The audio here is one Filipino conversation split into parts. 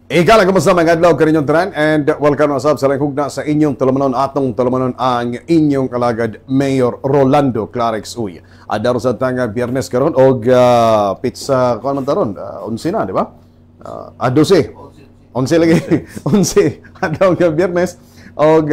Ikala, kamusta mga adlaw kaninyong tanan and welcome sa hugna sa inyong tulumanon atong tulumanon ang inyong kalagad Mayor Rolando Clarex Uy. Adaro sa tanga Biyernes karon og pizza kon man taron 11 na, di ba? 12. 11 lagi. 11 adlaw nga Biyernes og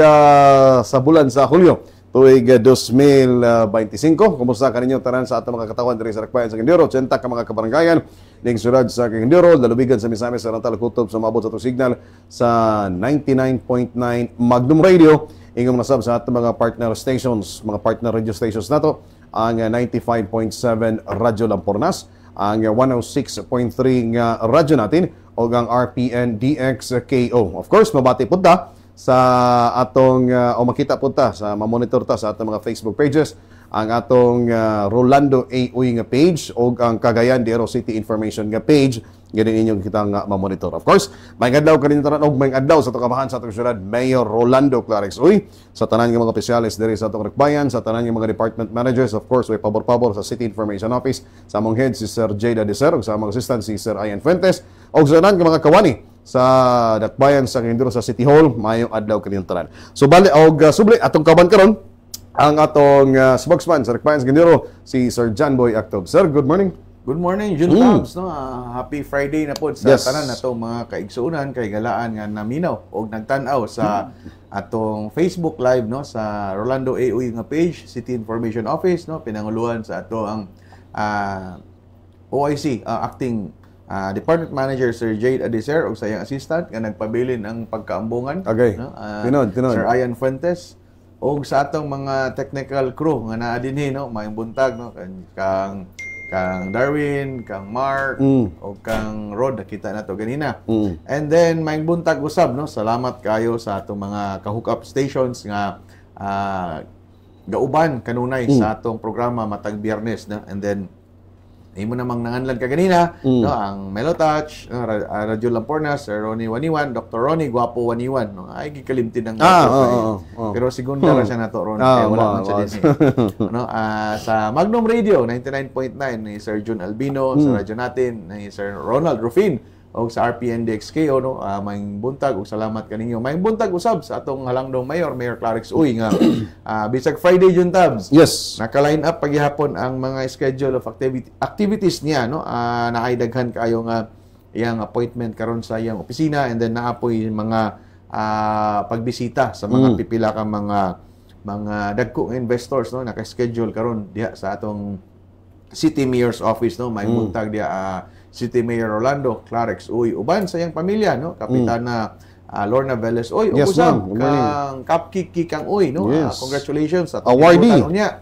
sa bulan sa Hulyo tuig 2025. Kumusta kaninyong tanan sa atong mga katawan diri sa Rakbayan sa Quindoro, 80 ka mga kabaranggayan ning syudad sa Quindoro, dalubigan sa Misamis sa Rantal Kutob sa maabot sa itong signal sa 99.9 Magnum Radio. Ingong nasab sa atong mga partner stations, mga partner radio stations nato, ang 95.7 Radyo Lampornas, ang 106.3 nga radyo natin o ang RPN DXKO. Of course, mabati punta sa atong o makita punta sa mamonitor ta sa atong mga Facebook pages ang atong Rolando A. Uy nga page o ang Cagayan de Oro City Information nga page. Ganun inyong kitang mamonitor. Of course, may adlaw kanin tanan og may adlaw sa tukamahan sa atong syudad Mayor Rolando Clarex Uy, sa tanan nga mga opisyalis diri sa atong Rakbayan, sa tanan nga mga department managers. Of course, way pabor-pabor sa City Information Office, sa among head si Sir Jada Deser ug sa among assistant si Sir Ian Fuentes og sa tanan nga mga kawani sa Dakbayan sa Quindoro sa City Hall. Mayong adlaw kanin tanan. So bali og subli atong kaban karon ang atong spokesman sa Dakbayan sa Quindoro, si Sir John Boy Actob. Sir, good morning. Good morning, June Tabs, no? Happy Friday na po sa tanan natong mga kaigsuunan kay galaan nga naminaw og nagtan-aw sa atong Facebook Live, no, sa Rolando A. Uy nga page, City Information Office, no, pinanguluhan sa ato ang OIC, acting Department Manager Sir Jade Adeser ug sa iyang assistant nga nagpabilin ang pagkaambungan, okay, no? Tinod. Sir Ian Fuentes og sa atong mga technical crew nga naa dinhi, no, maayong buntag, no, kang Darwin, kang Mark, o kang Rod, nakita na to ganina. And then, may buntag usab, no? Salamat kayo sa atong mga ka-hookup stations nga gauban kanunay sa atong programa matag Biyernes, no? And then, imo namang nanganlan ka ganina, no? Ang Melo Touch, Radyo Lampornas, Sir Ronnie Waniwan, Dr. Ronnie Guapo Waniwan, no? Ay gikalimtin ng pero segunda ra siya nato Ronnie, kaya wala man siya din. No? Sa Magnum Radio 99.9 ni Sir Jun Albino, sa radyo natin ni Sir Ronald Rufin o sa RPN DXKO, no? Maayong buntag ug salamat kaninyo. Maayong buntag usab sa atong halangdong Mayor Clarex Uy nga bisag Friday June Tabs. Yes. Naka-line up paghihapon ang mga schedule of activities niya, no? Naay daghan kayo nga iyang appointment karon sa iyang opisina, and then naapoy mga pagbisita sa mga pipila ka mga dagko nga investors, no, naka-schedule karon diha sa atong City Mayor's Office, no. May buntag diha City Mayor Rolando Clarex Uy uban sa iyang pamilya, no, Kapitana Lorna Velez Uy, ug usab kang Kapkiki kang Uy, no. Congratulations sa awardee niya.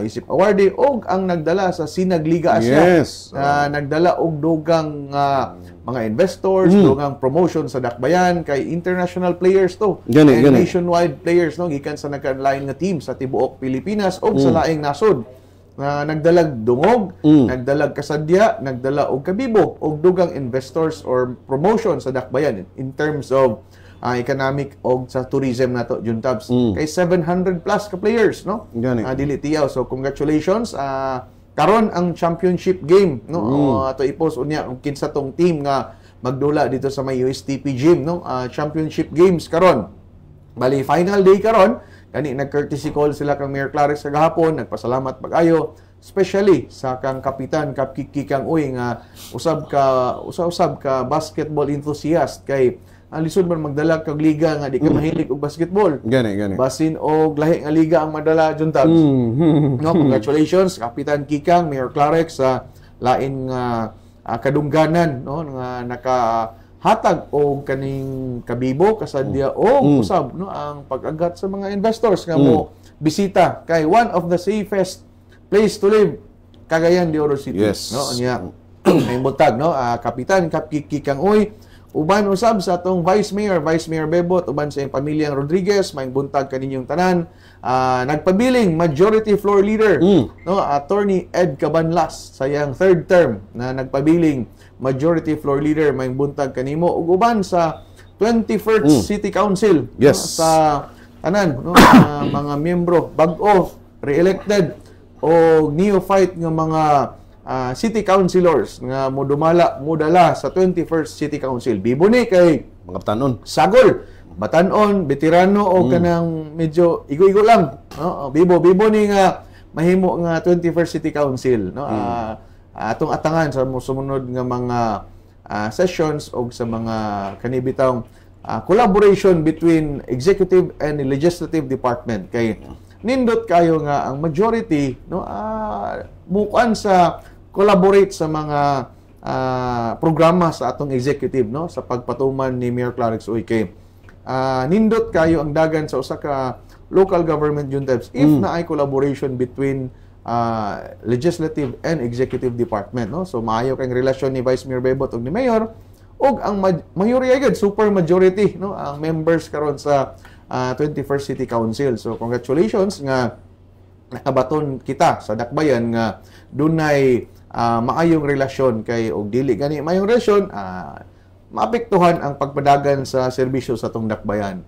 Isip awardee og ang nagdala sa Sinag Liga Asia. Nagdala og dugang mga investors, dugang promotion sa Dakbayan kay international players to. Nationwide players, no, gikan sa nagka-line nga team sa tibuok Pilipinas og sa laing nasod. Nagdalag dungog, nagdalag kasadya, nagdala og kabibo og dugang investors or promotion sa Dakbayan in terms of economic og sa tourism nato June Tabs. Kay 700 plus ka players, no? Dili tiyaw. So congratulations. Karon ang championship game, no? Ato i-post unya kung kinsa tong team nga magdula dito sa may USTP gym, no? Championship games karon. Bali final day karon. Kani nag-courtesy call sila kang Mayor Clarex sa gahapon, nagpasalamat pag-ayo, especially sa kang Kapitan Kapkiki kang Uy nga usab ka basketball enthusiast kay ang lisod man magdala kag liga nga di ka mahilig og basketball. Gani. Basin og lahi nga liga ang madala June Tabs. No, congratulations Kapitan Kikang, Mayor Clarex sa lain nga kadungganan, no, nga hatag o kaning kabibo kasadya o usab, no, ang pag-agat sa mga investors nga mo bisita kay one of the safest place to live, Cagayan de Oro City, no, anya ay butag, no, Kapitan Kapkiki kang Uy uban usab sa atong Vice Mayor Bebot uban sa iyang pamilyang Rodriguez. May buntag kaninyong tanan. Nagpabiling majority floor leader, no, Attorney Ed Cabanlas sa iyang third term na nagpabiling majority floor leader. May buntag kanimo ug uban sa 21st City Council, no, sa tanan, no, mga miyembro bag-o re-elected o neophyte nga mga city councilors nga mudala sa 21st City Council. Bibo ni kay Mga batanon. sagol, batanon, veterano o kanang medyo igo-igo lang. No? Bibo ni nga mahimo nga 21st City Council. No? Atong atangan sa sumunod nga mga sessions o sa mga kanibitang collaboration between executive and legislative department. Kay nindot kayo nga ang majority mukuan sa collaborate sa mga programa sa atong executive sa pagpatuman ni Mayor Clarence Uy. Kay nindot kayo ang dagan sa usa ka local government juntabs if na ay collaboration between legislative and executive department. So maayo kang relasyon ni Vice Mayor Bebot ug ni Mayor ug ang mayorya gid super majority ang members karon sa 21st City Council. So congratulations nga nakabaton kita sa dakbayan nga dunay maayong relasyon kay og dili gani maayong relasyon maapektuhan ang pagpadagan sa serbisyo sa tong dakbayan.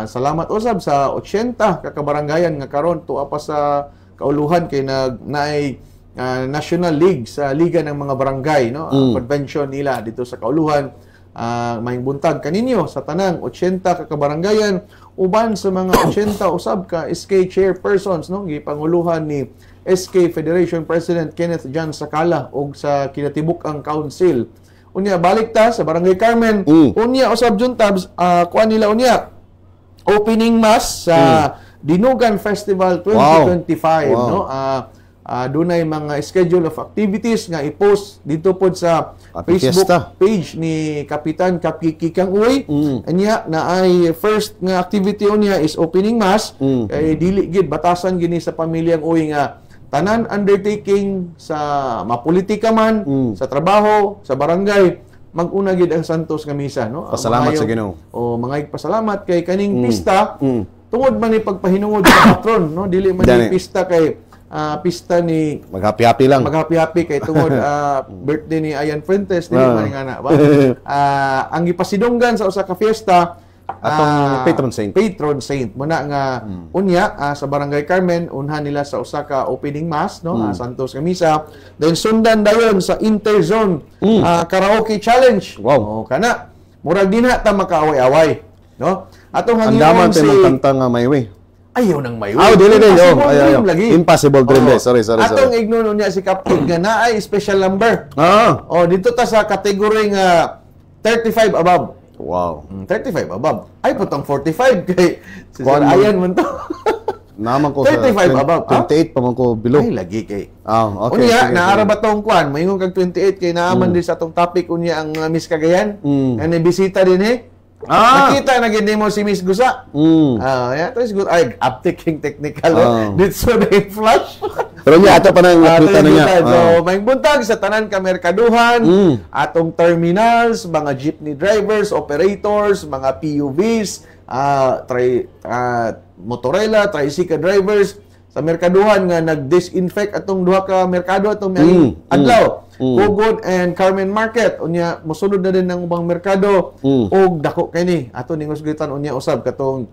Salamat usab sa 80 ka kabarangayan nga karon tuwa pa sa kauluhan kay naay National League sa Liga ng mga Barangay convention nila dito sa kauluhan. Maayong buntag kaninyo sa tanang 80 ka kabarangayan uban sa mga 80 usab ka SK chairpersons gipanguluhan ni SK Federation President Kenneth John Sakala og sa kinatibuk-ang council. Unya balik ta sa Barangay Carmen. Unya usab juntabs kuan nila unya opening mass sa Dinugan Festival 2025 dunay mga schedule of activities nga i-post dito pod sa Facebook page ni Kapitan Kikang Uy. Anya na ay first nga activity unya is opening mass. Kay dili gid batasan gini sa pamilyang Uy nga tanan undertaking sa mapolitika man, sa trabaho, sa barangay, mag-una gid ang Santos nga misa, Pasalamat sa Ginoo. Mga pasalamat kay kaning pista, tungod man ni pagpahinungod sa patron, dili man ni pista kay pista ni mag-happy-happy lang. Mag-happy-happy kay tungod birthday ni Ayan Fuentes, dili man nga na ba. Ang gipasidunggan sa usa ka fiesta atong patron saint muna nga unya sa Barangay Carmen unhan nila sa usa ka opening mass Santos nga misa, then sundan dayon sa interzone karaoke challenge. Kana murag dinha ta makaaway-away atong hangion si kanta nga may way. Ayaw nang may dili lagi. Impossible dream day. Sorry. Atong ignon unya si Captain nga naay special number. Dito ta sa category nga 35 above. Wow. 35 above. Ay, putang 45 kay si Sir Ayan man to. Naman ko 35 sa above. 28 pa man ko below. Ay, lagi kay. Okay. Unya, naara ba tong kwan? Mayingon kag 28 kay naaman din sa atong topic unya ang Miss Cagayan. Nga bisita din nakita na gid mo si Miss Gusa. Yeah, to is good. Ay, uptaking technical. Dito so na flash. Pero niya ato pa nang nakita na niya. So, may buntag sa tanan ka merkaduhan, atong terminals, mga jeepney drivers, operators, mga PUVs, motorela, tricycle drivers sa merkaduhan nga nag-disinfect atong duha ka merkado atong may adlaw. Hugon and Carmen Market unya mosunod na din ng ubang merkado og dako kini ato ning usgitan unya usab katong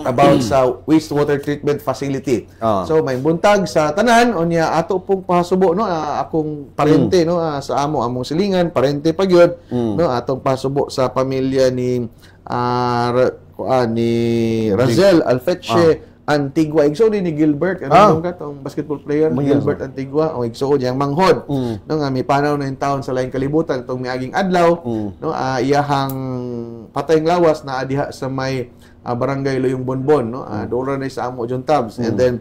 about sa wastewater treatment facility. So may buntag sa tanan unya ato pong pasubo akong parente sa among silingan parente pa gyud atong pasubo sa pamilya ni Razel Alfeche Antigua. Igsoon ni Gilbert tong basketball player Gilbert Antigua o igsoon yang manghod nga may panaw na in town sa laing kalibutan itong miaging adlaw iyahang patayng lawas na adiha sa may Barangay Loyong Bonbon dora na sa amo juntabs and then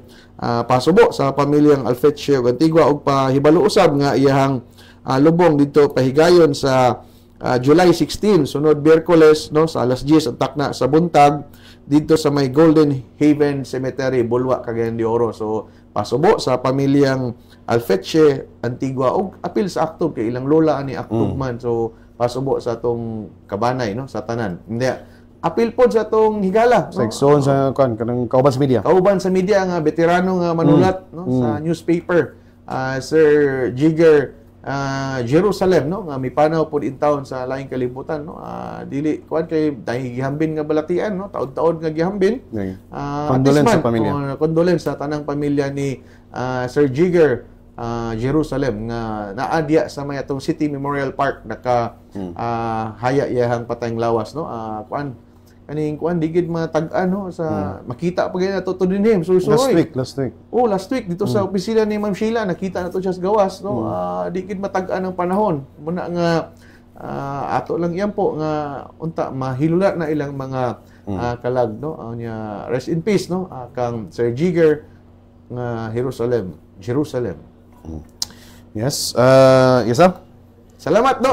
pasubo sa pamilyang Alfeche ug Antigua ug pahibalo usab nga iyahang lubong dito pahigayon sa July 16 sunod Biyerkules sa alas 10 ang takna sa buntag dito sa may Golden Haven Cemetery, Bulwa, Cagayan de Oro. So, pasubo sa pamilyang Alfeche, Antigua, o apil sa Aktob, kay ilang lola ani Aktob man. So, pasubo sa atong kabanay, sa tanan. Hindi, apil po sa atong higala. Sa igsoon sa kanang kauban sa media. Kauban sa media, nga veterano nga manulat sa newspaper. Sir Jigger Jerusalem nga mipanaw pod in town sa laing kalibutan dili kuan kay dahil gihambin nga balatian taud-taud nga gihambin condolence sa pamilya condolence sa tanang pamilya ni Sir Jigger Jerusalem nga naadya sa may atong City Memorial Park naka haya iyahang patayng lawas no kuan digid matag-an no sa makita pa gyud nato to dinhim susuroy Last week. last week dito sa opisina ni Ma'am Sheila nakita nato siya sa gawas no digid matag-an ang panahon muna nga ato lang yan po nga unta mahilula na ilang mga kalag no nya rest in peace no kang Sir Jigger nga Jerusalem. Yes. Yes, sir? Salamat no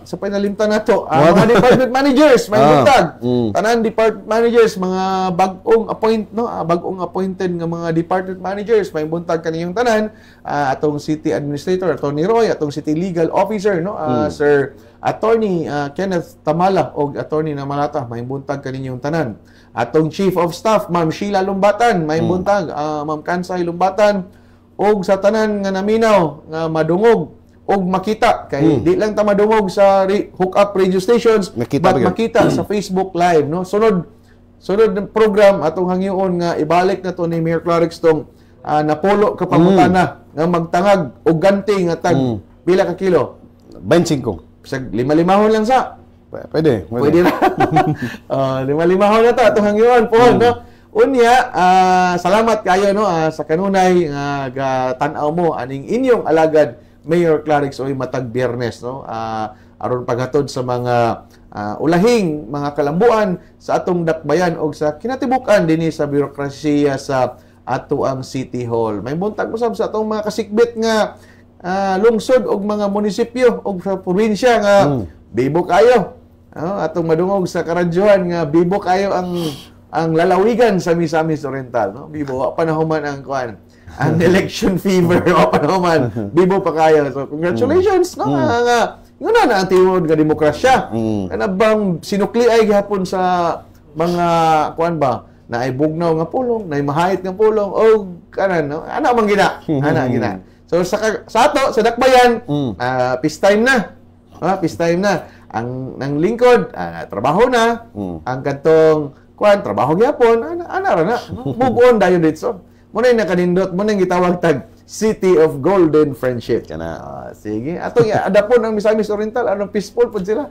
sa pinalimtan nato mga department managers may buntag tanan department managers mga bagong appointed nga mga department managers may buntag kaniyong tanan atong city administrator Attorney Roy atong city legal officer no Sir Attorney Kenneth Tamala og Attorney Namalata may buntag kaninyong tanan atong chief of staff Ma'am Sheila Lumbatan may buntag Ma'am Kansay Lumbatan og sa tanan nga naminaw nga madungog og makita kay di lang ta madungog sa hook-up radio stations makita sa Facebook Live no sunod program atong hangyoon nga ibalik na to ni Mayor Clarix tong napolo ka pangutana nga magtangag og ganti nga tag pila ka kilo 25 sa 5 lang sa pwede na 5 na ta atong hangyoon po no unya salamat kayo no sa kanunay nga tan-aw mo aning inyong alagad Mayor Clarix Oy matag Biyernes no aron paghatod sa mga ulahing mga kalambuan sa atong dakbayan o sa kinatibukan dinhi sa birokrasiya sa ato ang City Hall. May buntag usab sa atong mga kasikbit nga lungsod og mga munisipyo og sa probinsya nga bibo kayo. Atong madungog sa karadyohan nga bibo kayo ang lalawigan sa Misamis Oriental no. Bibo wa panahuman ang kuan ang election fever o panahuman bibo pa kayo. So congratulations no nga yun na ang tiwod nga demokrasya. Kana bang sinukli ay gihapon sa mga kuan ba na ay bugnaw nga pulong, na ay mahait nga pulong o kanan no. Ana man gina. Gina. So sa ato sa dakbayan peace time na. Peace time na. Ang lingkod trabaho na. Ang kantong kuan trabaho gyapon ana ra na. Move on dayon dito. Muna yung nakanindot, muna yung gitawag tag City of Golden Friendship. Sige. Atong adapon ang Misamis Oriental, anong peaceful po sila.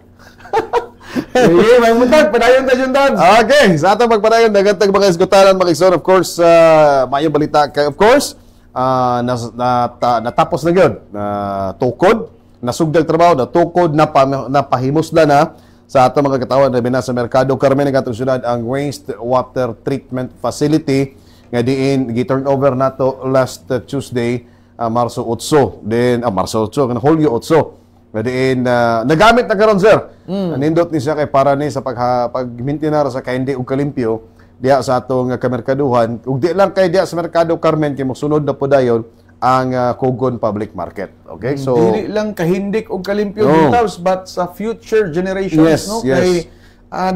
Sige, may muntag, padayon tayo doon. Okay, sa atong pagpadayon, nagatag mga isgutaran, mga igsoon, of course, mayong balita kay, of course, natapos na yun, tukod, nasugdag trabaho, natukod, napahimusla na sa atong mga katawan na binasa merkado. Carmen, ang atong syudad, ang wastewater treatment facility, nga diin gi-turnover nato last Tuesday Marso 8 then Marso 8 Hulyo 8 nga diin nagamit na karon sir nindot ni siya kay para ni sa pag-maintenance sa kaindi ug kalimpyo diha sa atong kamerkaduhan ug di lang kay diha sa merkado Carmen kay mosunod na po dayon ang Kugon Public Market. Okay, so dili lang kahindik ug kalimpyo details but sa future generations no kay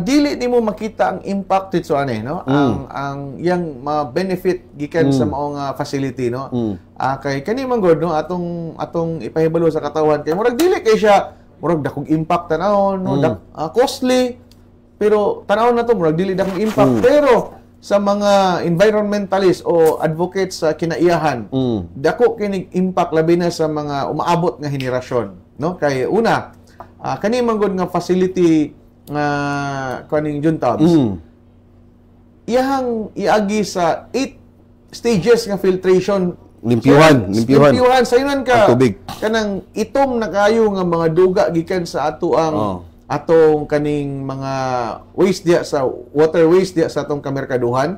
dili nimo makita ang impact dito ani no ang yang benefit gikan sa maong facility no kay kani man god no atong ipahibalo sa katawan kay murag dili kay siya murag dakong impact tanawon no costly pero tanawon na to murag dili dakong impact pero sa mga environmentalist o advocates sa kinaiyahan dako kining impact labi na sa mga umaabot nga henerasyon no kay una kani man god nga facility kaning juntabs iyang iagi sa 8 stages nga filtration limpyuhan sayunan ka tubig kanang itom na kayo nga mga duga gikan sa ato ang atong kaning mga waste diya sa water waste diya sa atong kamerkaduhan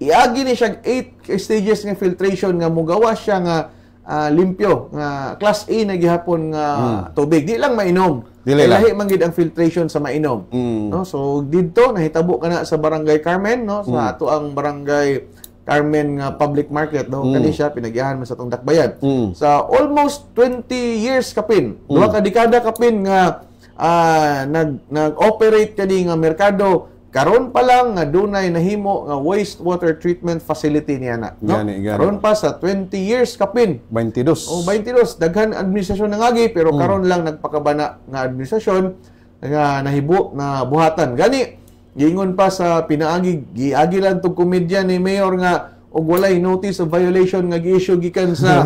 iagi ni siya 8 stages nga filtration nga mogawa siya nga limpyo nga class A na gihapon nga tubig di lang mainom lahi man gid ang filtration sa mainom no so didto nahitabo kana sa Barangay Carmen no sa ato ang Barangay Carmen nga public market no kani siya pinagyahan man sa atong dakbayan sa almost 20 years kapin duha ka dekada kapin nga nag-operate kani nga merkado karon pa lang nga dunay nahimo nga wastewater treatment facility niya na no karon pa sa 20 years kapin 22 daghan administrasyon nangagi pero karon lang nagpakabana nga administrasyon nga nahibo na buhatan gani giingon pa sa pinaagi giagi lang tong komedya ni mayor nga og walay notice of violation nga gi-issue gikan sa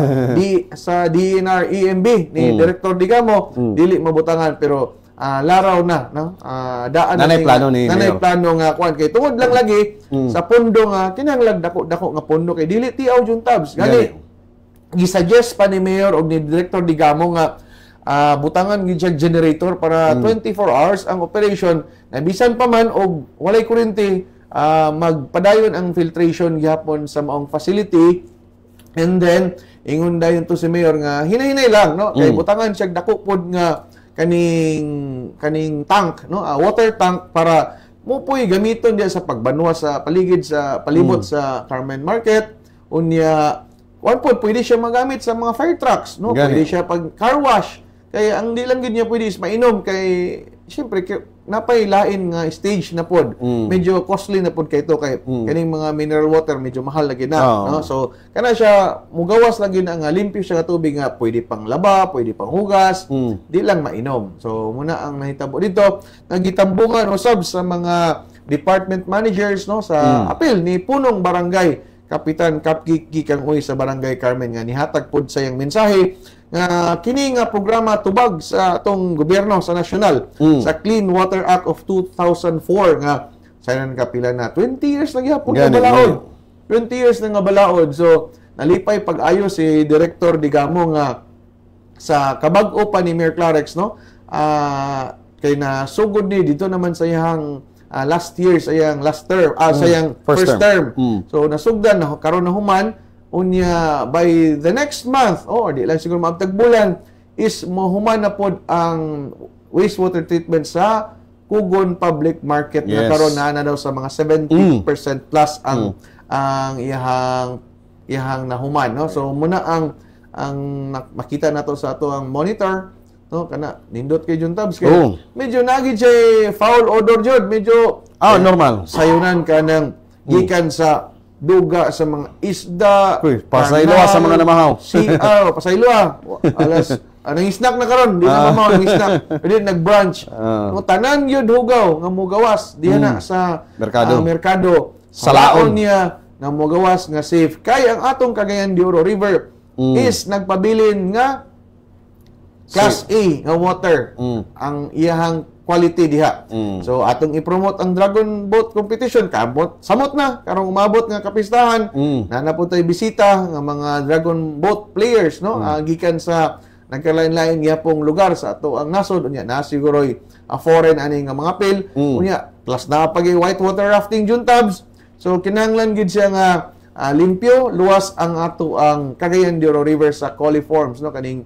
sa DENR EMB ni Director Digamo, dili mabutangan pero laraw na no daan nanay plano ni plano nga kuan kay tungod lang lagi sa pondo nga kinahanglan dako nga pondo kay dili tiaw juntabs gani gisuggest pa ni Mayor og ni Director Digamo nga butangan gid siya generator para 24 hours ang operation na bisan pa man og walay kuryente magpadayon ang filtration gihapon sa maong facility, and then ingon dayon to si Mayor nga hinay-hinay lang no kay butangan siya dako pod nga kaning tank no water tank para mo po'y gamiton diya sa pagbanwa sa paligid sa palibot sa Carmen Market unya pwede siya magamit sa mga fire trucks no pwede siya pag car wash kay ang di lang gid niya pwede is mainom kay syempre napay lain nga stage na pod. Medyo costly na pod kay ito kay kaning mga mineral water medyo mahal lagi na no. So kana siya mugawas lagi na nga limpyo siya nga tubig nga pwede pang laba, pwede pang hugas, di lang mainom. So muna ang nahitabo dito nagitambungan usab sa mga department managers no sa apil ni punong barangay Kapitan Kapkiki kang uy sa Barangay Carmen nga nihatag pod sa iyang mensahe nga kini nga programa tubag sa atong gobyerno sa nasyonal sa Clean Water Act of 2004 nga sayang kapila na 20 years na gyapon nga balaod. 20 years na nga balaod. So nalipay pag-ayo si Director Digamo nga sa kabag-o pa ni Mayor Clarex no kay na sugod ni dito naman sa iyang last year sa iyang last term sa iyang first term. So nasugdan na karon na human unya by the next month or di lang siguro maabtag bulan is mahuman na pod ang wastewater treatment sa Kugon Public Market na karon na daw sa mga 70% plus ang iyahang nahuman no. So muna ang makita nato sa ato ang monitor no kana nindot kay juntabs kay medyo nagid siya foul odor jud medyo normal sayunan kanang gikan sa duga sa mga isda, pasayloa sa mga namahaw. Pasayloa. Alas anong snack na karon, di na mamaw ang snack. Pwede nag-brunch. No tanan yun hugaw nga mugawas diha na sa merkado. Salaon niya nga mugawas nga safe. Kay ang atong Cagayan de Oro River is nagpabilin nga Class A nga water ang iyahang quality diha. So atong i-promote ang Dragon Boat Competition samot na karong umabot nga kapistahan na napuntay bisita nga mga Dragon Boat players no gikan sa nagkalain-lain gyapong lugar sa ato ang nasod unya na siguroy foreign ani nga mga pil unya plus na pag whitewater rafting juntabs. So kinahanglan gid siya nga limpyo luwas ang ato ang Cagayan de Oro River sa coliforms no kaning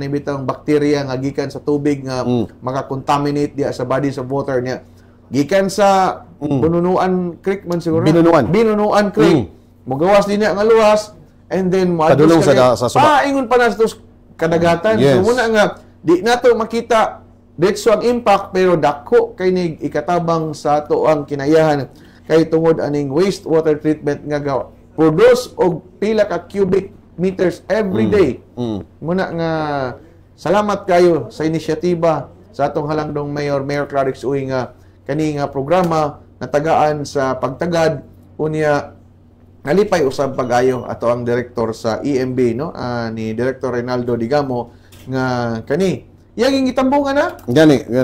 bitang bakterya nga gikan sa tubig nga maka-contaminate diya sa bodies of water niya. Gikan sa Bununuan Creek man siguro. Binunuan Creek. Mugawas din niya nga luwas and then padulong sa suba. Ingon pa na sa kadagatan. So muna nga di nato makita detso ang impact pero dako kay nig ikatabang sa ato ang kinayahan kay tungod aning wastewater treatment nga produce og pila ka cubic meters every day. Muna nga salamat kayo sa inisyatiba sa atong halangdong Mayor Clarix Uy nga kani nga programa natagaan sa pagtagad unya nalipay usab pag-ayo ato ang direktor sa EMB no ni Director Reynaldo Digamo nga kani yaging gitambungan na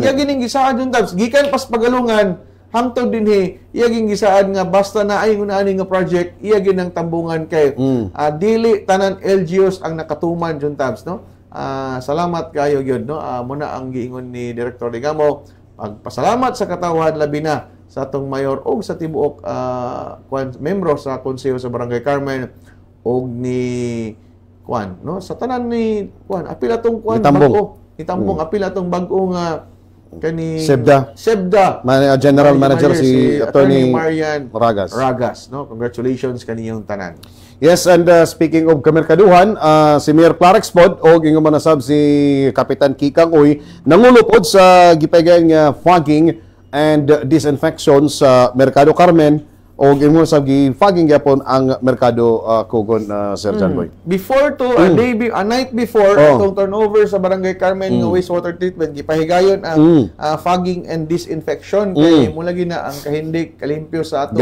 yaging gisaan jud tabs gikan pas pagalungan hangtod dinhi iyaging gisaan nga basta na ay ani nga project iyagin ang tambungan kay dili tanan LGUs ang nakatuman juntabs no. Salamat kayo gyud no. Muna ang giingon ni Director Digamo pagpasalamat sa katawhan labi na sa atong mayor og sa tibuok membro sa konseho sa Barangay Carmen og ni no sa tanan ni apil atong itambong apil atong bag-o nga kani Sebda General Manager si Attorney Marian Ragas no. Congratulations kaniyong tanan. Yes, and speaking of kamerkaduhan, si Mayor Clarex pod og ingon manasab si Kapitan Kikang Uy nangulupod sa gipaygan nga fogging and disinfection sa Mercado Carmen o imo sa gi-fogging gyapon ang merkado kugon Sir John Boy. Before to a night before atong turnover sa Barangay Carmen nga wastewater treatment gipahigayon ang fogging and disinfection kay mula gina ang kahindik kalimpyo sa ato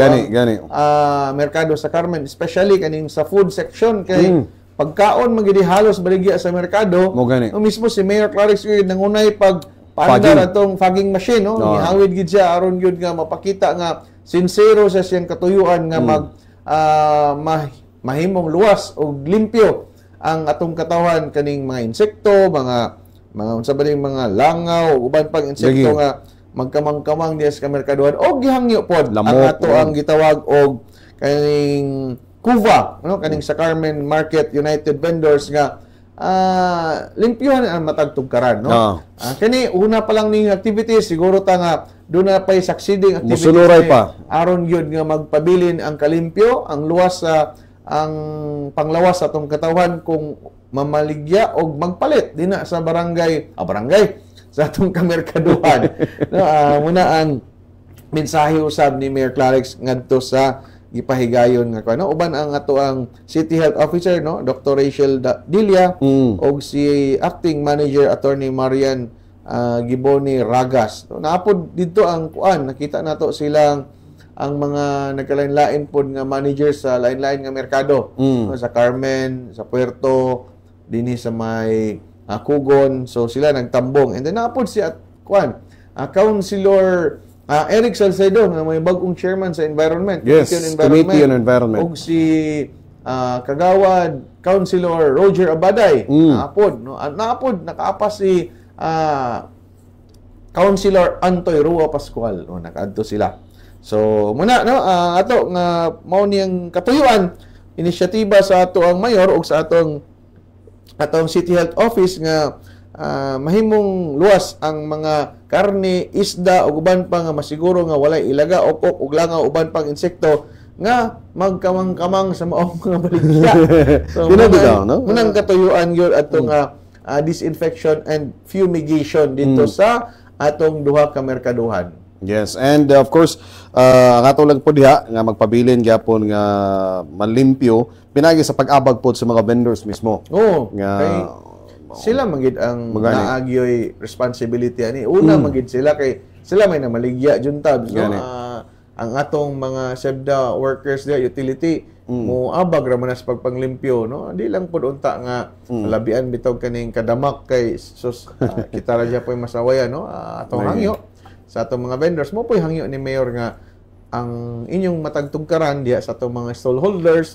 merkado sa Carmen, especially kaning sa food section kay pagkaon magidi halos baligya sa merkado. Mismo si Mayor Clarix nangunay paandar atong fogging machine, no? Gihawid gid siya aron gyud nga mapakita nga sincero sa siyang katuyuan nga mahimong luwas o limpyo ang atong katawan kaning mga insekto, mga unsa ba ning mga langaw o uban pang insekto nga magkamang-kamang diya sa merkaduhan o gihangyo pod ang ato ang gitawag og kaning KUVA, no? Kaning sa Carmen Market United Vendors nga limpyuhan ang matag tugkaran, no? Kani una pa lang ning activities siguro ta nga doon na pa'y succeeding activities. Musunuray pa. Aron yun nga magpabilin ang kalimpyo, ang luwas sa ang panglawas sa atong katawan kung mamaligya o magpalit din na sa barangay sa atong kamerkaduhan. No, muna ang mensahe usab ni Mayor Clarix ngadto sa gipahigayon nga kuno uban ang ato ang City Health Officer, no, Dr. Rachel Dilia og si Acting Manager Attorney Marian Giboni Ragas. Naapod dito ang kuan, nakita nato silang ang mga nagkalain-lain pod nga manager sa lain-lain nga merkado, sa Carmen, sa Puerto, dinhi sa may Kugon. So sila nagtambong. And then naapod si kuan, Councilor Eric Salcedo nga may bagong chairman sa Environment, Committee on Environment. Og si Kagawad Councilor Roger Abaday, naapod nakaapas si Councilor Antoy Rua Pascual, nakaadto sila. So muna ato nga mao niyang katuyuan inisyatiba sa ato ang mayor ug sa atong City Health Office nga mahimong luwas ang mga karne, isda ug uban pa nga masiguro nga walay ilaga, okok ug langaw uban pang insekto nga magkamang-kamang sa maong mga baligya. So munang katuyuan gyud atong disinfection and fumigation dito sa atong duha ka merkaduhan. Yes, and of course, ang ato lang po diha nga magpabilin gyapon nga malimpyo pinagi sa pag-abag po sa mga vendors mismo. Nga sila magid ang naagyoy responsibility ani. Una magid sila kay sila may namaligya juntab, no? Ang atong mga SEBDA workers there, utility mo abag ra man sa pagpanglimpyo, no? Di lang pud unta nga labian bitaw kaning kadamak kay sus kita ra diya poy masawayan, no? Atong hangyo sa atong mga vendors mo poy hangyo ni Mayor nga ang inyong matagtugkaran diya sa atong mga stallholders,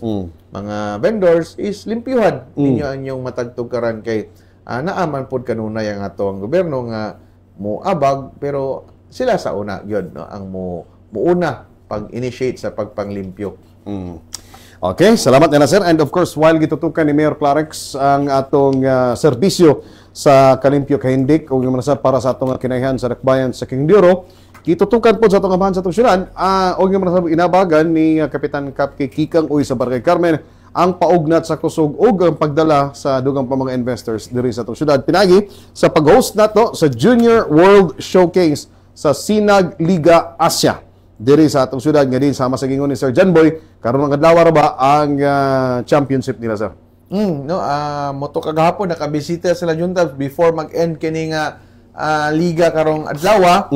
mga vendors is limpyuhan ninyo ang inyong matagtugkaran kay naaman pod kanunay ang ato ang gobyerno nga mo abag pero sila sa una gyud, no? Ang muuna pag-initiate sa pagpanglimpyo. Okay, salamat na sir. And of course, while gitutukan ni Mayor Clarix ang atong serbisyo sa kalimpyo kahindik o yung para sa atong kinaihan sa dakbayan sa Quindío, gitutukan po sa atong amahan sa atong syudad o yung inabagan ni Kapitan Kapki Kikang Uy sa Barangay Carmen ang paugnat sa kusog o ang pagdala sa dugang pa mga investors diri sa atong syudad. Pinagi sa pag-host nato sa Junior World Showcase sa Sinag Liga Asia diri sa atong syudad nga din sama sa gingon ni Sir John Boy karon ang adlaw ra ba ang championship nila sir. Moto kagahapon nakabisita sila junta before mag-end kini nga liga karong adlaw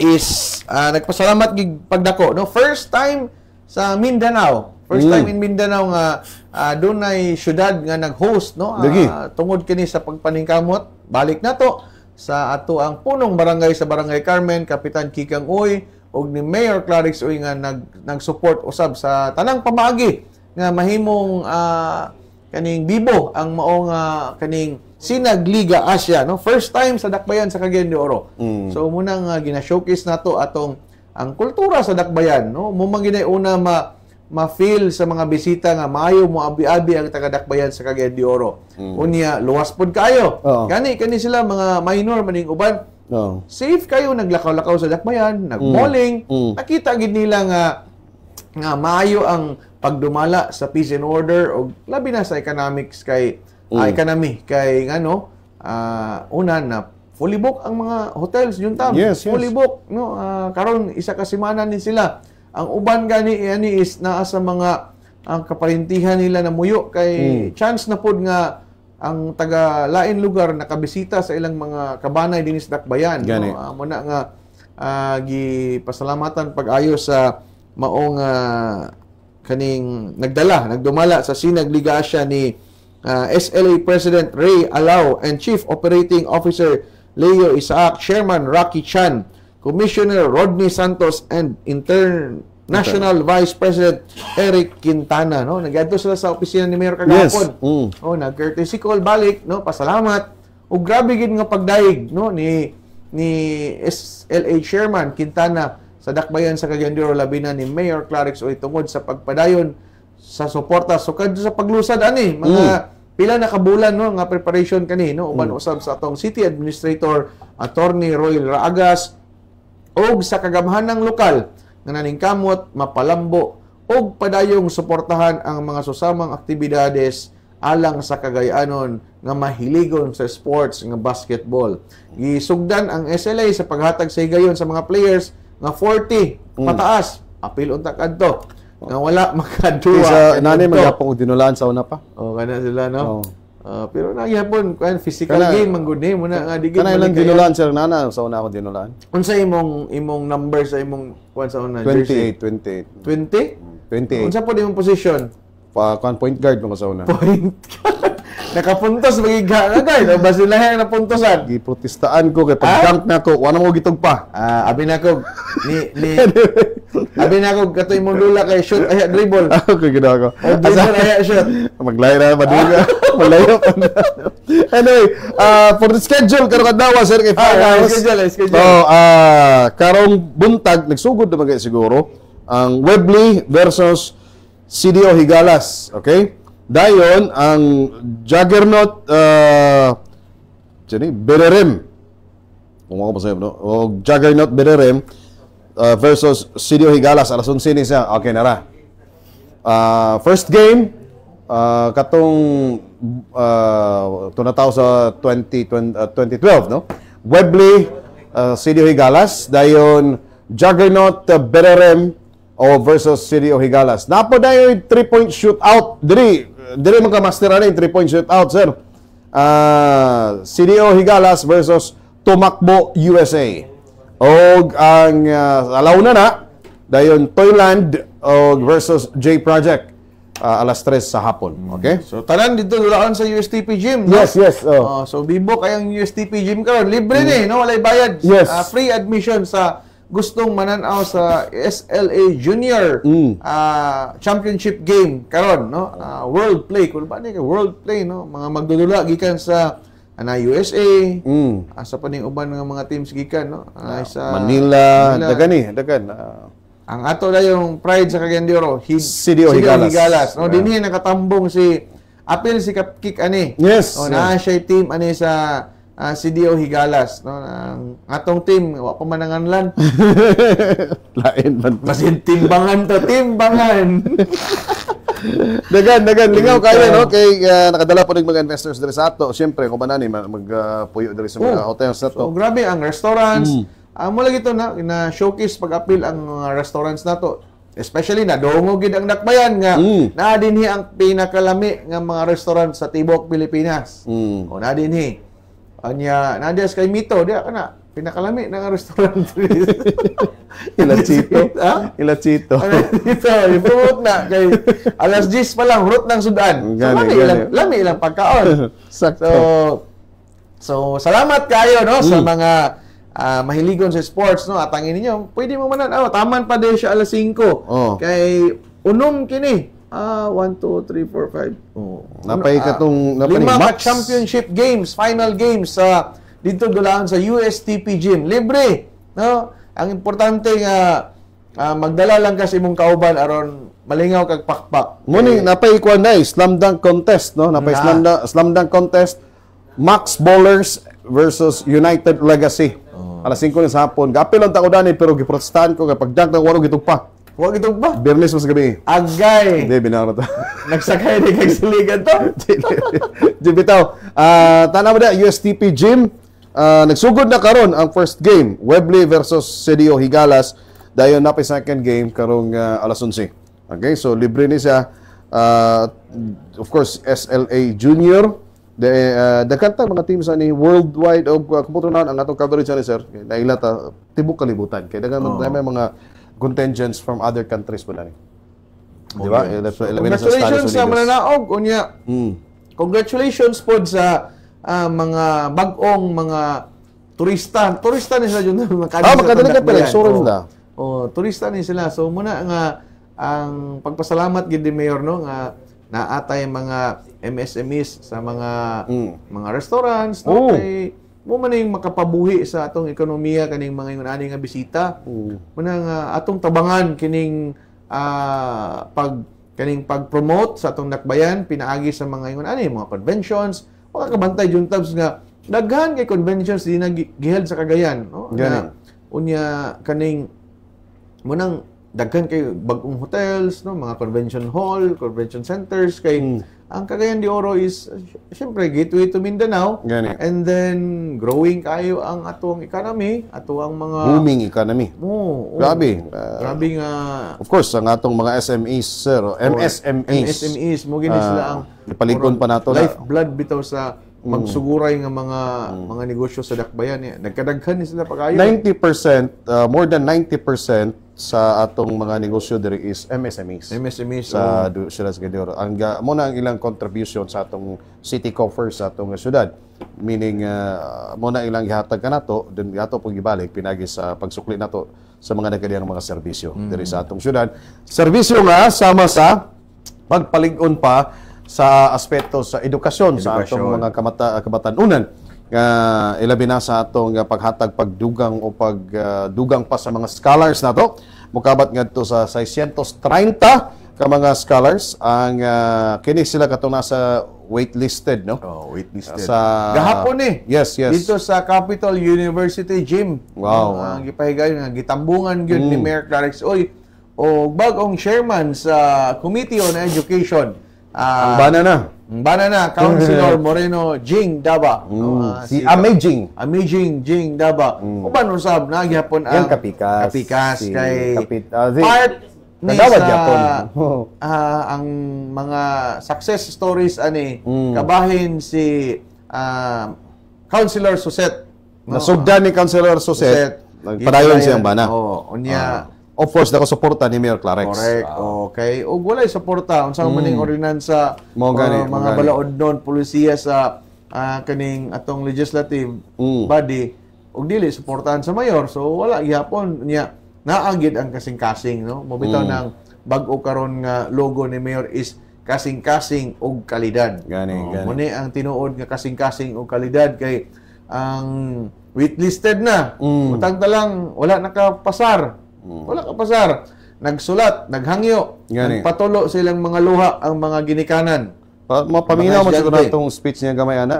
is nagpasalamat gig pagdako, no? First time sa Mindanao. First time in Mindanao nga dunay syudad nga nag-host, no? Tungod kini sa pagpaningkamot, balik nato sa ato ang punong barangay sa Barangay Carmen, Kapitan Kikang Uy og ni Mayor Clarix Uy nga nag-support usab sa tanang pamaagi nga mahimong kaning bibo ang maong kaning Sinag Liga Asia, no? First time sa dakbayan sa Cagayan de Oro. So munang gina-showcase nato atong ang kultura sa dakbayan, no? Mumang ginay una ma-feel sa mga bisita nga maayo mo abi-abi ang taga-dakbayan sa Cagayan de Oro. Unya luwas pod kayo. Kani sila mga minor maning uban. Safe kayo naglakaw-lakaw sa dakbayan, nag-malling. Nakita gid nila nga maayo ang pagdumala sa peace and order o labi na sa economics kay economy kay una na fully book ang mga hotels juntam. Fully book, no? Karon isa ka semana din sila ang uban gani ani is naa sa mga ang kaparintihan nila na muyo kay chance na pod nga ang taga lain lugar nakabisita sa ilang mga kabanay dinis Dakbayan. No? Muna nga gipasalamatan pag-ayo sa maong kaning nagdumala sa Sinag Liga Asia ni SLA President Ray Alao and Chief Operating Officer Leo Isaac, Chairman Rocky Chan, Commissioner Rodney Santos, and International Vice President Eric Quintana. No? Nag-adto sila sa opisina ni Mayor kagapon. Nag-courtesy call balik, no? Pasalamat. O grabe gid nga pagdaig no? ni SLA Chairman Quintana sa Dakbayan sa Cagayan de Oro, labi na ni Mayor Clarix Uy tungod sa pagpadayon sa suporta sukad sa paglusad ani mga pila na kabulan no nga preparation kani no uban usab sa atong City Administrator Attorney Royal Raagas og sa kagamhanang lokal nga naningkamot mapalambo og padayong suportahan ang mga susamang aktibidades alang sa Cagayanon nga mahiligon sa sports nga basketball. Gisugdan ang SLA sa paghatag sa higayon sa mga players nga 40 pataas apil unta kadto nga wala makaduwa sa nani magyapon og dinulaan sa una pa kana sila no pero nagyapon kan physical game man gud ni muna nga digid kana ilang dinulaan sir nana sa una ako dinulaan unsa imong number sa imong kuan sa una 28 20 unsa pod imong position point guard mo sa una point nakapuntos magiga na guys o basilahan na puntosan giprotestaan ko kay pag-dunk na ko wala mo gitugpa abi na ko ni abi na ko katoy mong lula kay shoot ay dribble okay ginawa ko dribble ay shoot maglayo na maduga malayo pa anyway for the schedule karon kadlaw sir kay schedule karong buntag nagsugod na magay siguro ang Webley versus CDO Higalas, okay? Dayon ang Juggernaut Bererem. Kung ako pa sa'yo, no? O Juggernaut Bererem versus CDO Higalas. Alas 11 siya. Okay, nara. First game, katong tunataw sa 2012, no? Webley, CDO Higalas. Dayon, Juggernaut Bererem versus CDO Higalas. Napo na yung 3-point shootout. Diri magka-master na yung 3-point shootout, sir. CDO Higalas versus Tumakbo USA. O ang alauna na, dayon Toyland versus J Project. Alas 3 sa hapon. Okay? So, tanan dito dulaan sa USTP Gym. No? Yes. So, bibo kayang USTP Gym karon libre ni, no? Walay bayad. Yes. Free admission sa gustong mananaw sa SLA Junior Championship game karon no World Play kung ba ni World Play no mga magdudula gikan sa USA sa paning uban nga mga teams gikan no sa Manila. Dagan ang ato na yung pride sa Cagayan de Oro CDO Higalas no dinhi nakatambong si apil si Kapkik ani na siya team ani sa CDO Higalas no ang atong team wa pa mananganlan lain man basin timbangan dagan lingaw kayo no kay nakadala po ng mga investors diri sa ato syempre kung banani magpuyo diri sa mga hotels na to so grabe ang restaurants mo lagi to na showcase pag-appeal ang restaurants nato especially na dongo gid ang Dakbayan nga naa dinhi ang pinakalami nga mga restaurant sa tibok Pilipinas o naa dinhi anya nadias kay Mito dia kana pinakalami ng restaurant Ilachito Ilachito ipurot na kay alas 10 pa lang hurot ng sudan lami ilang pagkaon so salamat kayo no sa mga mahiligon sa sports no at ang inyo pwede mo manan taman pa din siya alas 5 kay unom kini 1, 2, 3, 4, 5. Napay katong lima championship games, final games sa dito dulaan sa USTP Gym. Libre, no? Ang importante nga magdala lang kasi imong kauban aron malingaw kag pakpak. Muni napay kuan na slam dunk contest, no? Napay slam dunk contest Max Bowlers versus United Legacy. Alas 5 sa hapon. Gapil lang ta ko dani pero giprotestahan ko kapag dunk nang walo gitugpa. Huwag itong ba? Bernes mas gabi. Agay! Hindi, binara to. Nagsakay na kagsiligan to? Di bitaw. Tanaw na, USTP Gym. Nagsugod na karon ang first game. Webley versus CDO Higalas. dayon na pa second game karong alas 11. Okay, so libre ni siya. Of course, SLA Junior. Dagkanta mga teams ani worldwide og kumutunan ang atong coverage ani sir. Naila ta tibok kalibutan. Kay dagan may mga contingents from other countries po na ni. Di ba? Congratulations sa mananaog unya. Congratulations po sa mga bag-ong mga turista. Turista ni sila yun. Makadalikat pala. Sure nila. Turista ni sila. So, muna nga, ang pagpasalamat gid ni Mayor, no, nga naatay mga MSMEs sa mga restaurants, no, kay mo man yung makapabuhi sa atong ekonomiya kaning mga ani nga bisita. Muna nga atong tabangan kining pag-promote sa atong dakbayan pinaagi sa mga mga conventions, makakabantay juntabs nga daghan kay conventions di nagiheld sa Cagayan, no? Unya kaning munang daghan kay bagong hotels, no, mga convention hall, convention centers kay ang Cagayan de Oro is syempre gateway to Mindanao. And then growing kayo ang atong economy, ato ang mga booming economy. Grabe. Grabe nga. Of course, ang atong mga SMEs, sir, MSMEs mo gini sila ang ipaligon pa nato lifeblood bitaw sa magsuguray nga mga negosyo sa dakbayan niya. Nagkadaghan ni sila pag-ayo. 90%, more than 90% sa atong mga negosyo diri is MSMEs. Sa sila sa Gadioro. Ang muna ang ilang contribution sa atong city coffers sa atong syudad. Meaning muna ilang gihatag kanato, then ato pug gibalik pinagi sa pagsukli nato sa mga nagkadiyang mga serbisyo diri sa atong syudad. Serbisyo nga sama sa pagpalig-on pa sa aspeto sa edukasyon sa atong mga kabatanunan nga ilabi na sa atong paghatag pagdugang o pagdugang pa sa mga scholars nato. Mukabat ngadto sa 630 ka mga scholars ang kini sila kato nasa waitlisted, no? Waitlisted. Sa gahapon Yes. Dito sa Capital University Gym. Wow. Ang gipahigayon nga gitambungan gyud ni Mayor Clarix Uy o bagong chairman sa Committee on Education. Ang bana na. Councilor Moreno Jing Daba. Si Amazing Jing Daba. Uban usab na gyapon ang kapikas si kay part ni sa ang mga success stories ani kabahin si Councilor Suset. Nasugdan ni Councilor Suset. Padayon siyang bana. Unya of course, dako suporta ni Mayor Clarix. Correct. Okay. O walay suporta unsa man ning ordinansa mga balaod non pulisiya sa kaning atong legislative body ug dili suportahan sa mayor. So wala gyapon niya naagid ang kasing-kasing, no. Mobitaw ng bag-o karon nga logo ni Mayor is kasing-kasing ug kalidad. Gani. Muni ang tinuod nga kasing-kasing ug kalidad kay ang waitlisted na. Utang talang wala nakapasar. Wala ka pasar. Nagsulat, naghangyo, nagpatulo silang mga luha ang mga ginikanan. Mapaminaw mo siguro itong speech niya gamay ana.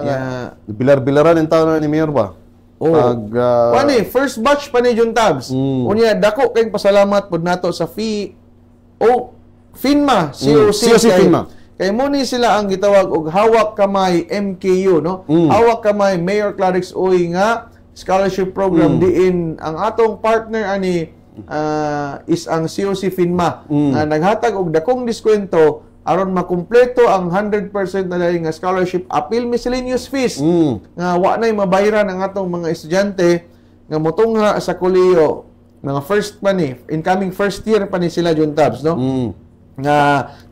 Bilar-bilaran ang taon ni Mayor ba? First batch pa ni Jun Tabs. Unya, dako kayong pasalamat po nato sa FINMA, COC FINMA. Kay mo ni sila ang gitawag og hawak kamay MKU, no? Hawak kamay Mayor Clarix Uy nga scholarship program diin ang atong partner ani is ang COC FINMA nga naghatag og dakong diskwento aron makumpleto ang 100% na nga scholarship appeal miscellaneous fees nga wa nay mabayaran ang atong mga estudyante nga motungha sa kolehiyo mga first pa ni incoming first year pa ni sila Jun Tabs, no? Nga